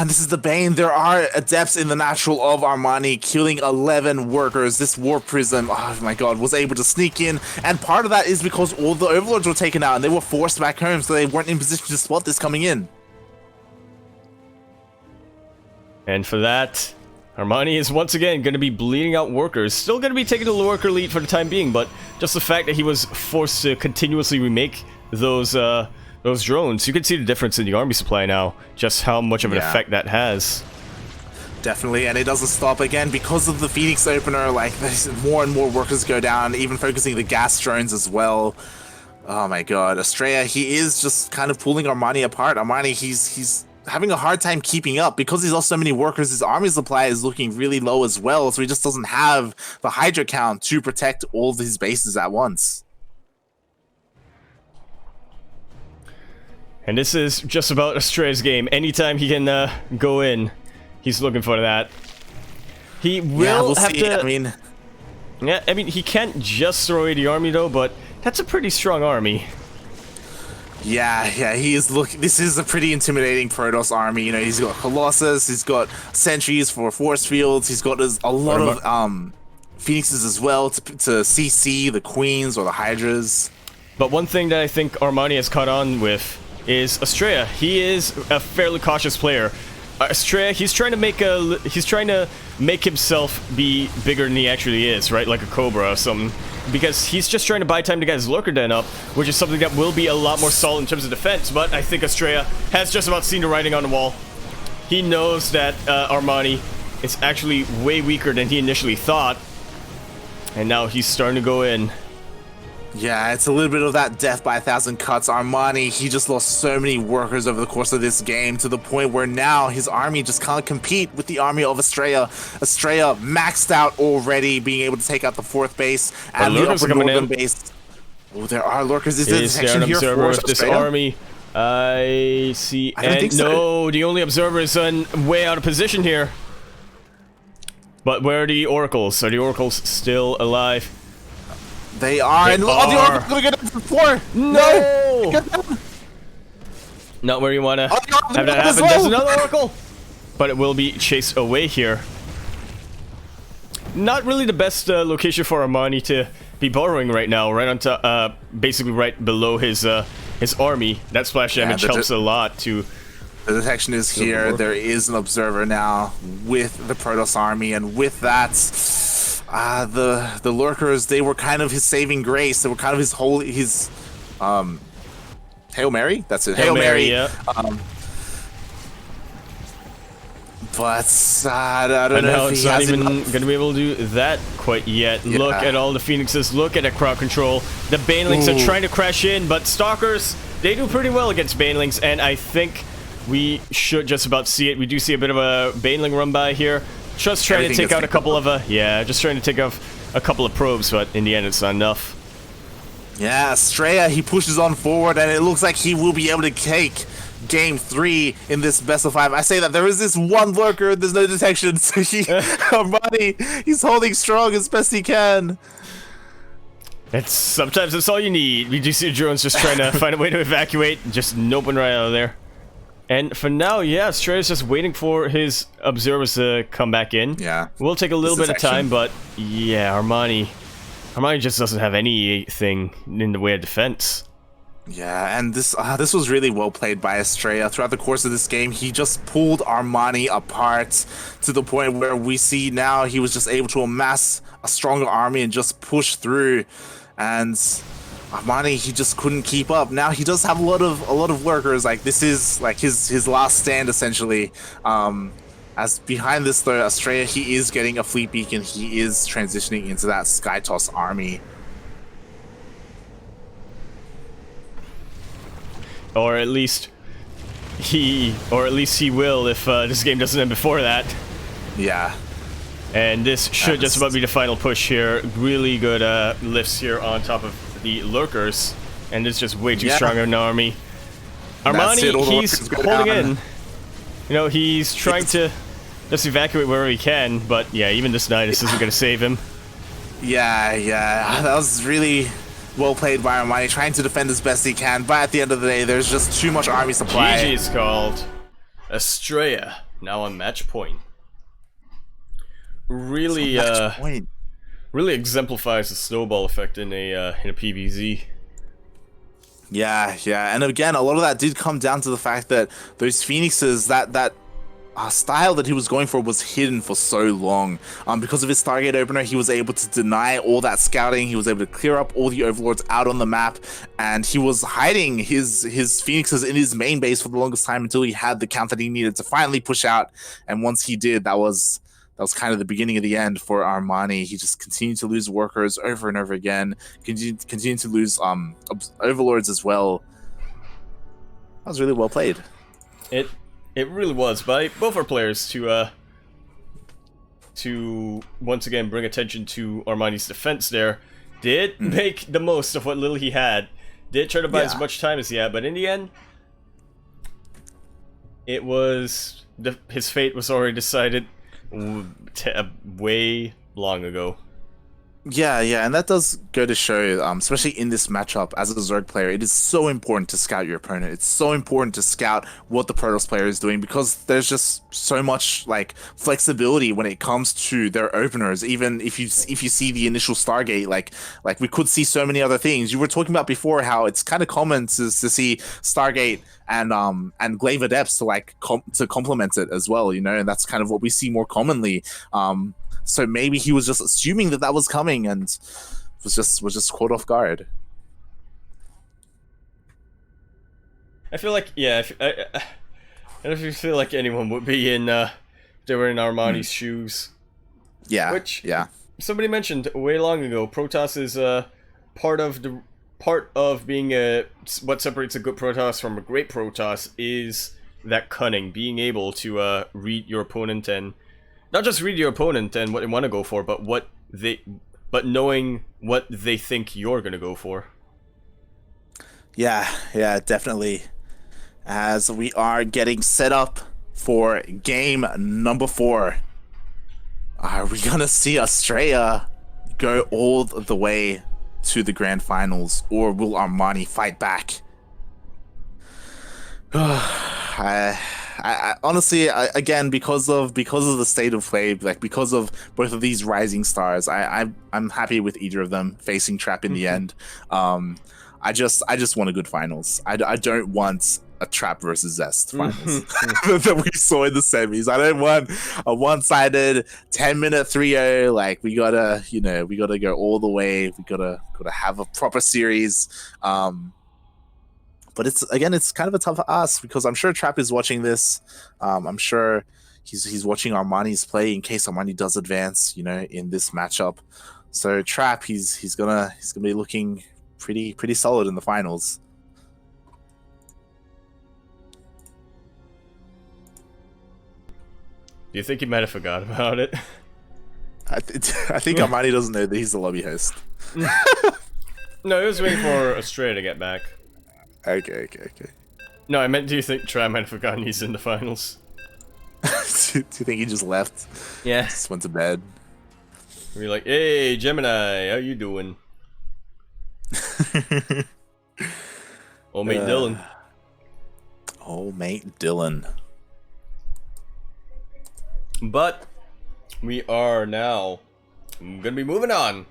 This is the Bane. There are adepts in the natural of Armani, killing 11 workers. This War Prism, oh my god, was able to sneak in. And part of that is because all the overlords were taken out and they were forced back home, so they weren't in position to spot this coming in. And for that, Armani is once again going to be bleeding out workers. Still going to be taking the worker lead for the time being, but just the fact that he was forced to continuously remake those drones, you can see the difference in the army supply now, just how much of an effect that has. Definitely, and it doesn't stop again because of the Phoenix opener. Like, there's more and more workers go down, even focusing the gas drones as well. Oh my god, Astrea, he is just kind of pulling Armani apart. Armani, he's having a hard time keeping up because he's lost so many workers. His army supply is looking really low as well, so he just doesn't have the Hydra count to protect all of his bases at once. And this is just about Astrea's game. Anytime he can go in, he's looking for that. He will have to... I mean, he can't just throw away the army though, but that's a pretty strong army. Yeah, he is looking... This is a pretty intimidating Protoss army. You know, he's got Colossus, he's got sentries for force fields, he's got a lot of Phoenixes as well to CC the Queens or the Hydras. But one thing that I think Armani has caught on with is Astrea. He is a fairly cautious player. Astrea, he's trying to make himself be bigger than he actually is, right? Like a Cobra or something. Because he's just trying to buy time to get his Lurker Den up, which is something that will be a lot more solid in terms of defense, but I think Astrea has just about seen the writing on the wall. He knows that Armani is actually way weaker than he initially thought, and now he's starting to go in. Yeah, it's a little bit of that death by 1,000 cuts. Armani, he just lost so many workers over the course of this game to the point where now his army just can't compete with the army of Astrea. Astrea maxed out already, being able to take out the 4th base and the upper northern base. Oh, there are lurkers. Is there detection here for this army? I see. I don't think so. No, the only observer is way out of position here. But where are the oracles? Are the oracles still alive? They are, and the oracle's gonna get up to 4. No! Not where you wanna have that happen. There's another oracle, but it will be chased away here. Not really the best location for Armani to be borrowing right now. Right on top, basically right below his army. That splash damage helps a lot to. The detection is here. There is an observer now with the Protoss army, and with that. The lurkers, they were kind of his saving grace. They were kind of his Hail Mary? That's it. Hail Mary. Yeah. But I don't know if it's not even going to be able to do that quite yet. Yeah. Look at all the Phoenixes. Look at the crowd control. The Banelings are trying to crash in, but Stalkers, they do pretty well against Banelings, and I think we should just about see it. We do see a bit of a Baneling run by here. Just trying to Everything take gets out a picked up. couple of yeah, just trying to take off a couple of probes, but in the end it's not enough. Yeah, Astrea, he pushes on forward, and it looks like he will be able to take game 3 in this best of 5. I say that there is this one lurker, there's no detection, so Armani, he's holding strong as best he can. Sometimes that's all you need. We do see drones just trying to find a way to evacuate, just noping right out of there. And for now, yeah, Astrea's just waiting for his observers to come back in. Yeah. We'll take a little This bit of time, but yeah, Armani just doesn't have anything in the way of defense. Yeah, and this was really well played by Astrea. Throughout the course of this game, he just pulled Armani apart to the point where we see now he was just able to amass a stronger army and just push through. And Armani, he just couldn't keep up. Now he does have a lot of workers. Like, this is like his last stand essentially. As behind this though, Astrea, he is getting a fleet beacon. He is transitioning into that Skytoss army. Or at least he will if this game doesn't end before that. Yeah. And this should just about be the final push here. Really good lifts here on top of the lurkers, and it's just way too strong of an army. Armani, he's holding in. You know, he's trying to just evacuate wherever he can, but yeah, even this Nidus isn't going to save him. Yeah, that was really well played by Armani, trying to defend as best he can, but at the end of the day, there's just too much army supply. GG is called. Astrea, now on match point. Really, really exemplifies the snowball effect in a PvZ. Yeah, and again, a lot of that did come down to the fact that those Phoenixes, that style that he was going for was hidden for so long. Because of his Stargate opener, he was able to deny all that scouting. He was able to clear up all the overlords out on the map, and he was hiding his Phoenixes in his main base for the longest time until he had the count that he needed to finally push out. And once he did, that was kind of the beginning of the end for Armani. He just continued to lose workers over and over again, continued to lose overlords as well. That was really well played. It really was by both our players to once again bring attention to Armani's defense there. Did make the most of what little he had. Did try to buy as much time as he had, but in the end, it was his fate was already decided way long ago. Yeah, and that does go to show, especially in this matchup, as a Zerg player, it is so important to scout your opponent. It's so important to scout what the Protoss player is doing, because there's just so much like flexibility when it comes to their openers. Even if you see the initial Stargate, like we could see so many other things. You were talking about before how it's kind of common to see Stargate and Glaive Adepts to complement it as well, you know, and that's kind of what we see more commonly. So maybe he was just assuming that was coming and was just caught off guard. I feel like, yeah, I don't know if you feel like anyone would be in, they were in Armani's shoes. Yeah, which somebody mentioned way long ago. Protoss is part of being what separates a good Protoss from a great Protoss is that cunning, being able to read your opponent, and not just read your opponent and what they want to go for, but knowing what they think you're gonna go for. Yeah, definitely. As we are getting set up for game number 4, are we gonna see Astrea go all the way to the grand finals, or will Armani fight back? I honestly, again, because of the state of play, like because of both of these rising stars, I'm happy with either of them facing Trap in the end. I just want a good finals. I don't want a Trap versus Zest finals that we saw in the semis. I don't want a one-sided 10-minute 3-0. Like, we gotta go all the way. We gotta have a proper series. But it's kind of a tough ask, because I'm sure Trap is watching this. I'm sure he's watching Armani's play in case Armani does advance, you know, in this matchup. So Trap, he's gonna be looking pretty solid in the finals. Do you think he might have forgot about it? I think Armani doesn't know that he's the lobby host. No, he was waiting for Astrea to get back. Okay. No, I meant, do you think Try might have forgotten he's in the finals? Do you think he just left? Yeah. Just went to bed. We're like, hey, Gemini, how you doing? Old mate Dylan. Old mate Dylan. But we are now gonna be moving on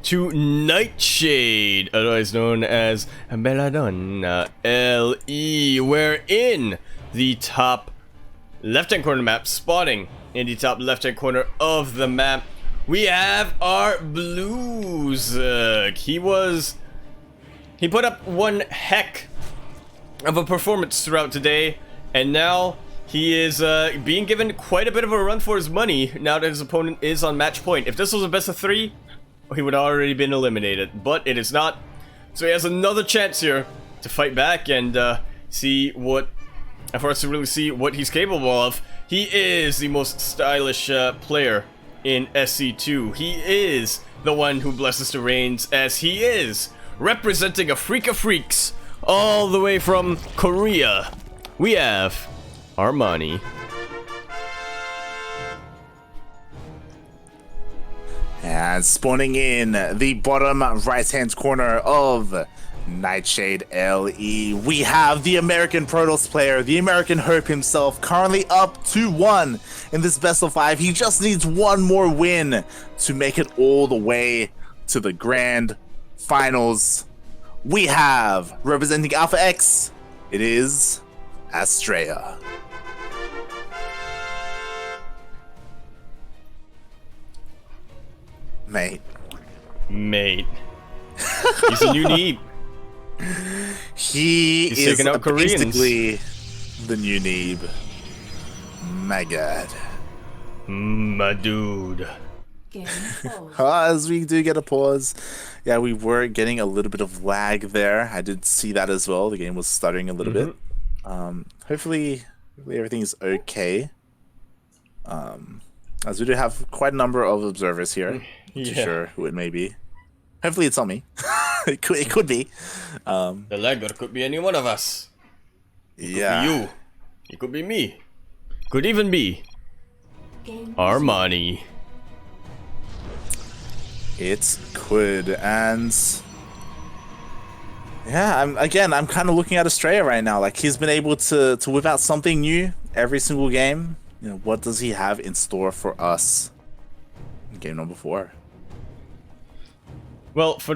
to Nightshade, otherwise known as Belladonna LE. We're in the top left-hand corner map, spawning in the top left-hand corner of the map. We have our Blues. He put up one heck of a performance throughout today, and now he is being given quite a bit of a run for his money now that his opponent is on match point. If this was a best of 3, he would have already been eliminated, but it is not. So he has another chance here to fight back and for us to really see what he's capable of. He is the most stylish player in SC2. He is the one who blesses the reins, as he is representing a freak of freaks all the way from Korea. We have Armani. And spawning in the bottom right-hand corner of Nightshade LE, we have the American Protoss player, the American Hope himself, currently up 2-1 in this best of 5. He just needs one more win to make it all the way to the grand finals. We have, representing Alpha X, it is Astrea. Mate. He's a new Neeb. He's taking out Koreans. Basically the new Neeb. My god. My dude. As we do get a pause. Yeah, we were getting a little bit of lag there. I did see that as well. The game was stuttering a little bit. Hopefully everything's okay. As we do have quite a number of observers here. Not too sure who it may be. Hopefully it's on me. it could be. The lagger could be any one of us. It could be you. It could be me. Could even be Armani. It could, and yeah, I'm kind of looking at Astrea right now. Like, he's been able to whip out something new every single game. You know, what does he have in store for us in game number 4? Well, for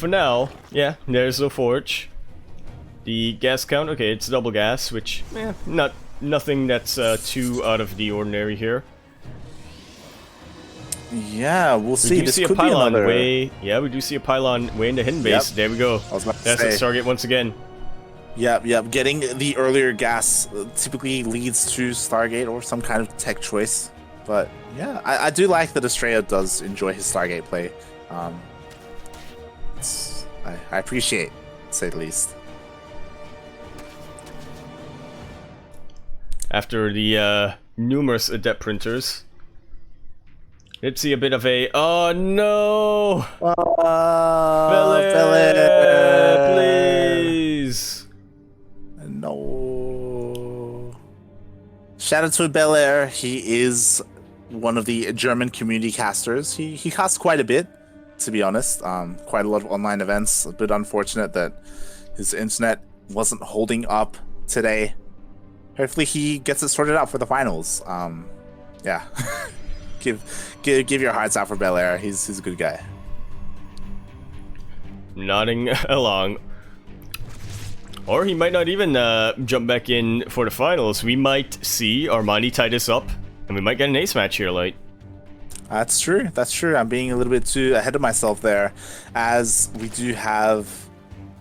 now, yeah, there's no forge. The gas count, okay, it's double gas, which nothing that's too out of the ordinary here. Yeah, we'll see. We do see a pylon way. Yeah, we do see a pylon way in the hidden base. Yep. There we go. I was about to That's say. the Stargate once again. Yep. Getting the earlier gas typically leads to Stargate or some kind of tech choice. But yeah, I do like that Astrea does enjoy his Stargate play. I appreciate, to say the least. After the numerous adept printers, let's see a bit of a oh no, Belair, please. No. Shout out to Belair. He is one of the German community casters. He casts quite a bit, to be honest. Quite a lot of online events. A bit unfortunate that his internet wasn't holding up today. Hopefully he gets it sorted out for the finals. Yeah. give your hearts out for Belair. He's a good guy. Nodding along. Or he might not even jump back in for the finals. We might see Armani tie this up, and we might get an ace match here, Light. That's true. I'm being a little bit too ahead of myself there, as we do have,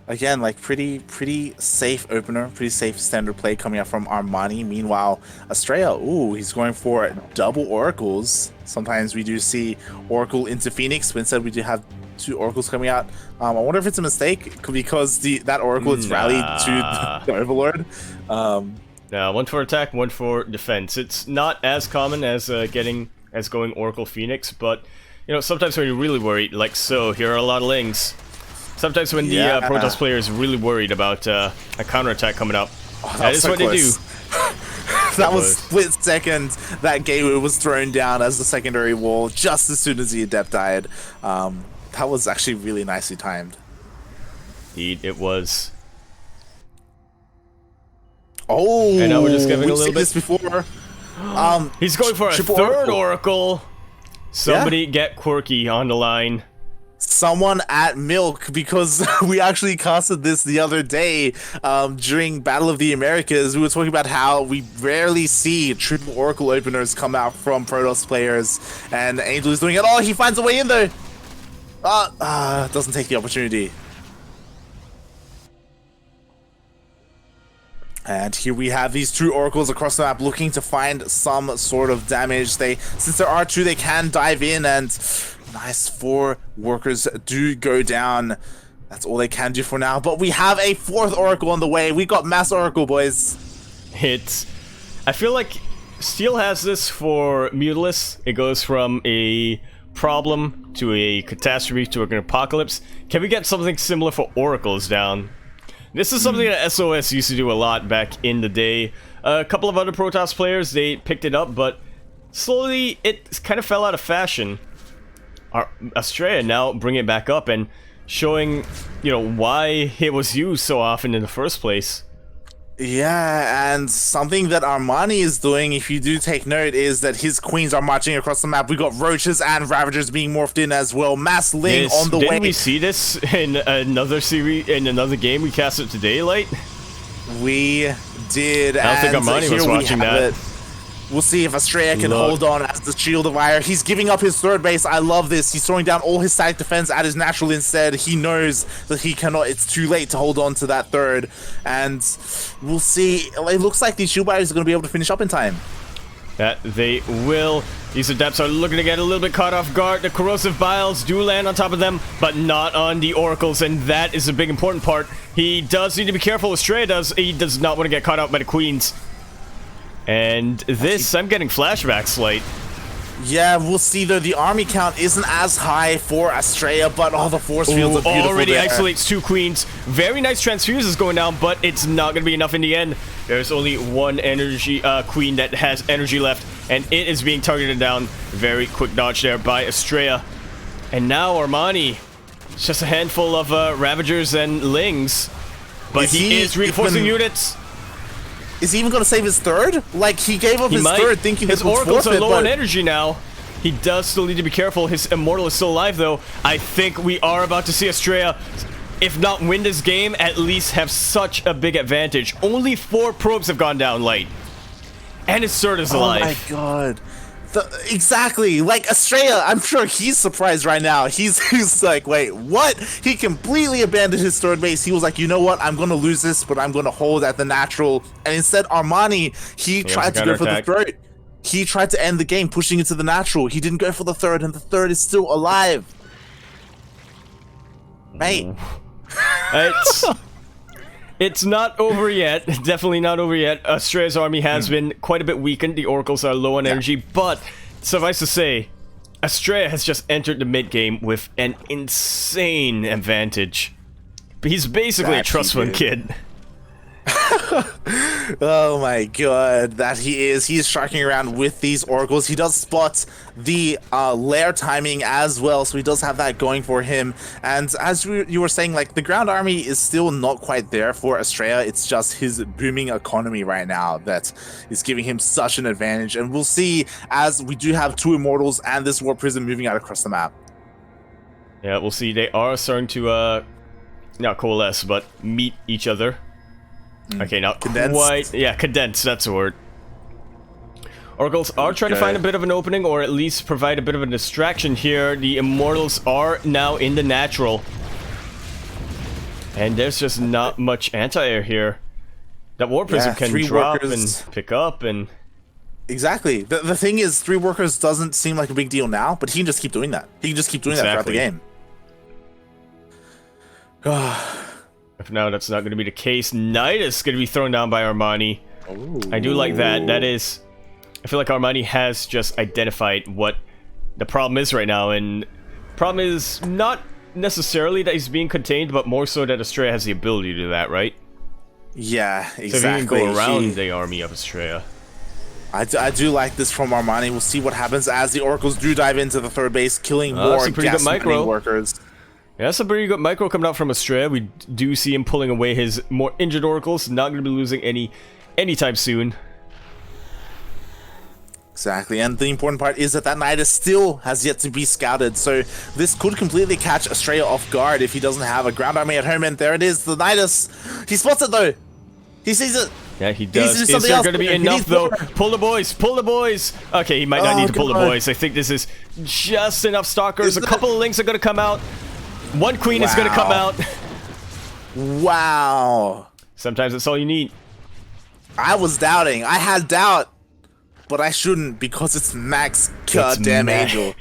again, like pretty safe opener, pretty safe standard play coming up from Armani. Meanwhile, Astrea, ooh, he's going for double oracles. Sometimes we do see Oracle into Phoenix, but instead we do have 2 oracles coming out. I wonder if it's a mistake because that oracle it's rallied to the overlord. One for attack, one for defense. It's not as common as going Oracle Phoenix, but you know, sometimes when you're really worried, like so, here are a lot of Lings. Sometimes when the Protoss player is really worried about a counterattack coming up, that is what they do. That was split second. That gateway was thrown down as the secondary wall just as soon as the Adept died. That was actually really nicely timed. Indeed, it was. Oh, and now we're just giving a little bit. This before. He's going for a third oracle. Somebody get Quirky on the line. Someone at Milk, because we actually casted this the other day during Battle of the Americas. We were talking about how we rarely see triple Oracle openers come out from Protoss players, and Angel is doing it. Oh, he finds a way in there. Doesn't take the opportunity. And here we have these 2 oracles across the map looking to find some sort of damage. Since there are 2, they can dive in, and nice 4 workers do go down. That's all they can do for now. But we have a 4th oracle on the way. We got mass oracle, boys. I feel like Steel has this for Mutilus. It goes from a problem to a catastrophe to an apocalypse. Can we get something similar for oracles down? This is something that SOS used to do a lot back in the day. A couple of other Protoss players, they picked it up, but slowly it kind of fell out of fashion. Astrea now bringing it back up and showing, you know, why it was used so often in the first place. Yeah, and something that Armani is doing, if you do take note, is that his queens are marching across the map. We got Roaches and Ravagers being morphed in as well. Mass Ling on the way. Didn't we see this in another series, in another game we casted today, Light? We did. I don't think Armani was watching that. We'll see if Astrea can hold on as the Shield of Ire. He's giving up his 3rd base. I love this. He's throwing down all his static defense at his natural instead. He knows that he cannot. It's too late to hold on to that 3rd. And we'll see. It looks like these Shield Buyers are going to be able to finish up in time. That they will. These Adepts are looking to get a little bit caught off guard. The Corrosive Biles do land on top of them, but not on the Oracles, and that is a big important part. He does need to be careful. Astrea does. He does not want to get caught out by the Queens. And this, I'm getting flashbacks, Slate. Yeah, we'll see though. The army count isn't as high for Astrea, but the force fields are beautiful. Already there. isolates 2 queens. Very nice transfuses going down, but it's not going to be enough in the end. There's only 1 energy queen that has energy left, and it is being targeted down. Very quick dodge there by Astrea. And now Armani. It's just a handful of Ravagers and Lings, but he is reinforcing units. Is he even going to save his 3rd? Like, he gave up his 3rd thinking his oracles are low on energy now. He does still need to be careful. His Immortal is still alive, though. I think we are about to see Astrea, if not win this game, at least have such a big advantage. Only 4 probes have gone down, Light. And his 3rd is alive. Oh my god. Exactly. Like, Astrea, I'm sure he's surprised right now. He's like, wait, what? He completely abandoned his 3rd base. He was like, you know what? I'm going to lose this, but I'm going to hold at the natural. And instead, Armani, he tried to go for the 3rd. He tried to end the game, pushing into the natural. He didn't go for the 3rd, and the 3rd is still alive. Mate. It's not over yet. Definitely not over yet. Astrea's army has been quite a bit weakened. The Oracles are low on energy, but suffice to say, Astrea has just entered the mid-game with an insane advantage. He's basically a trust fund kid. Oh my god, that he is. He is striking around with these oracles. He does spot the lair timing as well, so he does have that going for him. And as you were saying, like, the ground army is still not quite there for Astrea. It's just his booming economy right now that is giving him such an advantage. And we'll see as we do have 2 immortals and this war prison moving out across the map. Yeah, we'll see. They are starting to not coalesce, but meet each other. Okay, not quite. Yeah, condensed, that's the word. Oracles are trying to find a bit of an opening, or at least provide a bit of a distraction here. The Immortals are now in the natural. And there's just not much anti-air here. That War Prism can drop and pick up and... Exactly. The thing is, 3 workers doesn't seem like a big deal now, but he can just keep doing that. He can just keep doing that throughout the game. If now that's not going to be the case, Nidus going to be thrown down by Armani. Ooh. I do like that. That is... I feel like Armani has just identified what the problem is right now, and problem is not necessarily that he's being contained, but more so that Astrea has the ability to do that, right? Yeah, exactly. So if he can go around the army of Astrea. I do like this from Armani. We'll see what happens as the Oracles do dive into the third base, killing more gas mining workers. Yeah, that's a pretty good micro coming out from Astrea. We do see him pulling away his more injured Oracles. Not going to be losing anytime soon. Exactly, and the important part is that Nidus still has yet to be scouted, so this could completely catch Astrea off guard if he doesn't have a ground army at home, and there it is, the Nidus. He spots it though. He sees it. Yeah, he does. Is there going to be enough though? Pull the boys, pull the boys. Okay, he might not need to pull the boys. I think this is just enough Stalkers. A couple of Links are going to come out. One Queen is going to come out. Wow. Sometimes that's all you need. I was doubting. I had doubt. But I shouldn't, because it's Max goddamn Angel.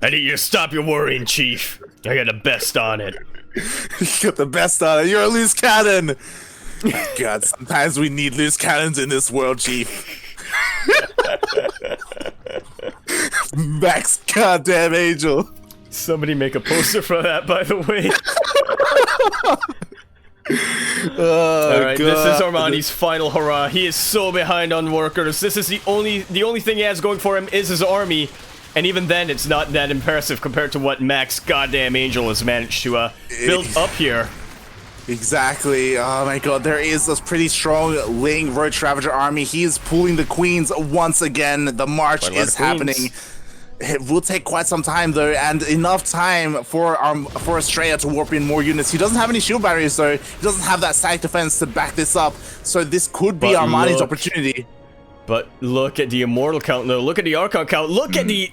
I need you to stop your worrying, Chief. I got the best on it. You got the best on it. You're a loose cannon. God, sometimes we need loose cannons in this world, Chief. Max goddamn Angel. Somebody make a poster for that, by the way. Alright, this is Armani's final hurrah. He is so behind on workers. This is the only thing he has going for him is his army, and even then it's not that impressive compared to what Max goddamn Angel has managed to build up here. Exactly. Oh my god, there is a pretty strong Ling Road Ravager army. He is pulling the queens once again. The march is happening. It will take quite some time though, and enough time for Astrea to warp in more units. He doesn't have any shield barriers though. He doesn't have that static defense to back this up. So this could be Armani's opportunity. But look at the Immortal count though. Look at the Archon count. Look at the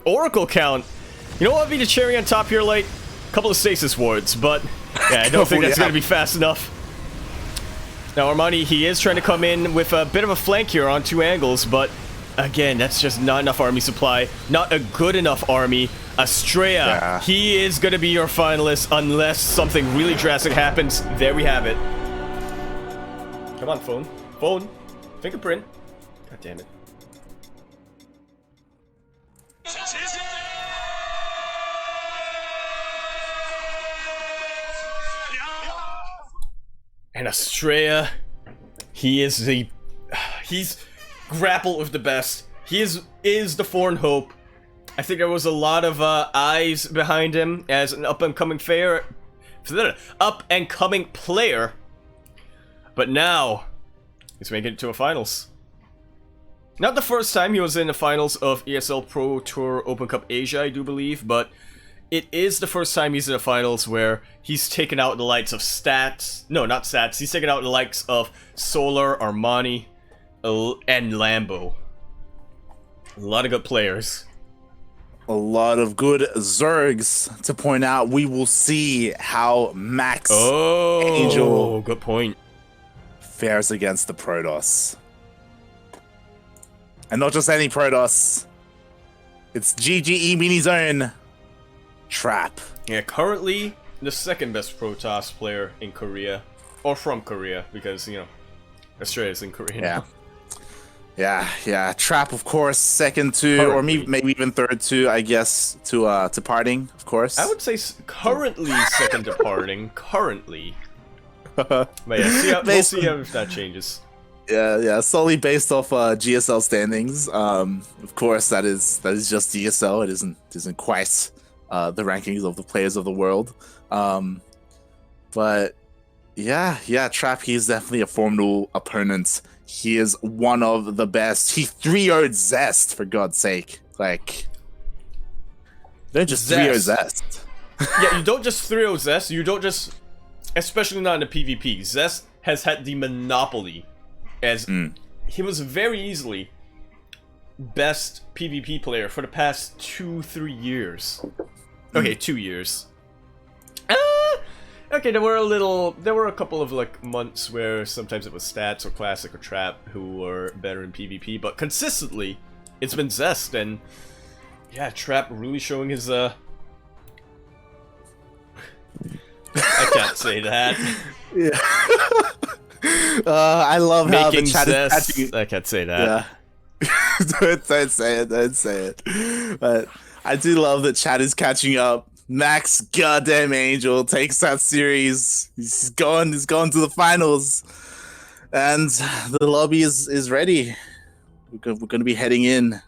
Oracle count. You know what would be the cherry on top here? Like a couple of stasis wards, but yeah, I don't think that's going to be fast enough. Now Armani, he is trying to come in with a bit of a flank here on two angles, but again, that's just not enough army supply. Not a good enough army. Astrea, he is going to be your finalist unless something really drastic happens. There we have it. Come on, phone. Phone. Fingerprint. God damn it. And Astrea, he's grappled with the best. He is the foreign hope. I think there was a lot of eyes behind him as an up-and-coming player. But now, he's making it to a finals. Not the first time he was in the finals of ESL Pro Tour Open Cup Asia, I do believe, but it is the first time he's in the finals where he's taken out the likes of Stats. No, not Stats. He's taken out the likes of Solar, Armani, and Lambo. A lot of good players. A lot of good Zergs to point out. We will see how Max Angel good point. fares against the Protoss. And not just any Protoss. It's GGE Mini Zone Trap. Yeah, currently the second best Protoss player in Korea. Or from Korea, because, you know, Astrea is in Korea now. Yeah. Trap, of course, second to, or maybe even third to, I guess, to Parting, of course. I would say currently second to Parting. Currently. But yeah, we'll see how if that changes. Yeah, solely based off GSL standings. Of course, that is just GSL. It isn't quite the rankings of the players of the world. But yeah, Trap, he's definitely a formidable opponent. He is one of the best. He 3-0'd Zest, for God's sake. Like, don't just 3-0 Zest. Yeah, you don't just 3-0 Zest. You don't just, especially not in the PvP. Zest has had the monopoly, as he was very easily best PvP player for the past 2-3 years. Okay, 2 years. Okay, there were a couple of like months where sometimes it was Stats or Classic or Trap who were better in PvP, but consistently it's been Zest, and yeah, Trap really showing his can't say that. Yeah. I love how the Making chat is zest. catching. I can't say that. Yeah. Don't say it. Don't say it. But I do love that chat is catching up. Max goddamn Angel takes that series. He's gone. He's gone to the finals, and the lobby is ready. We're going to be heading in.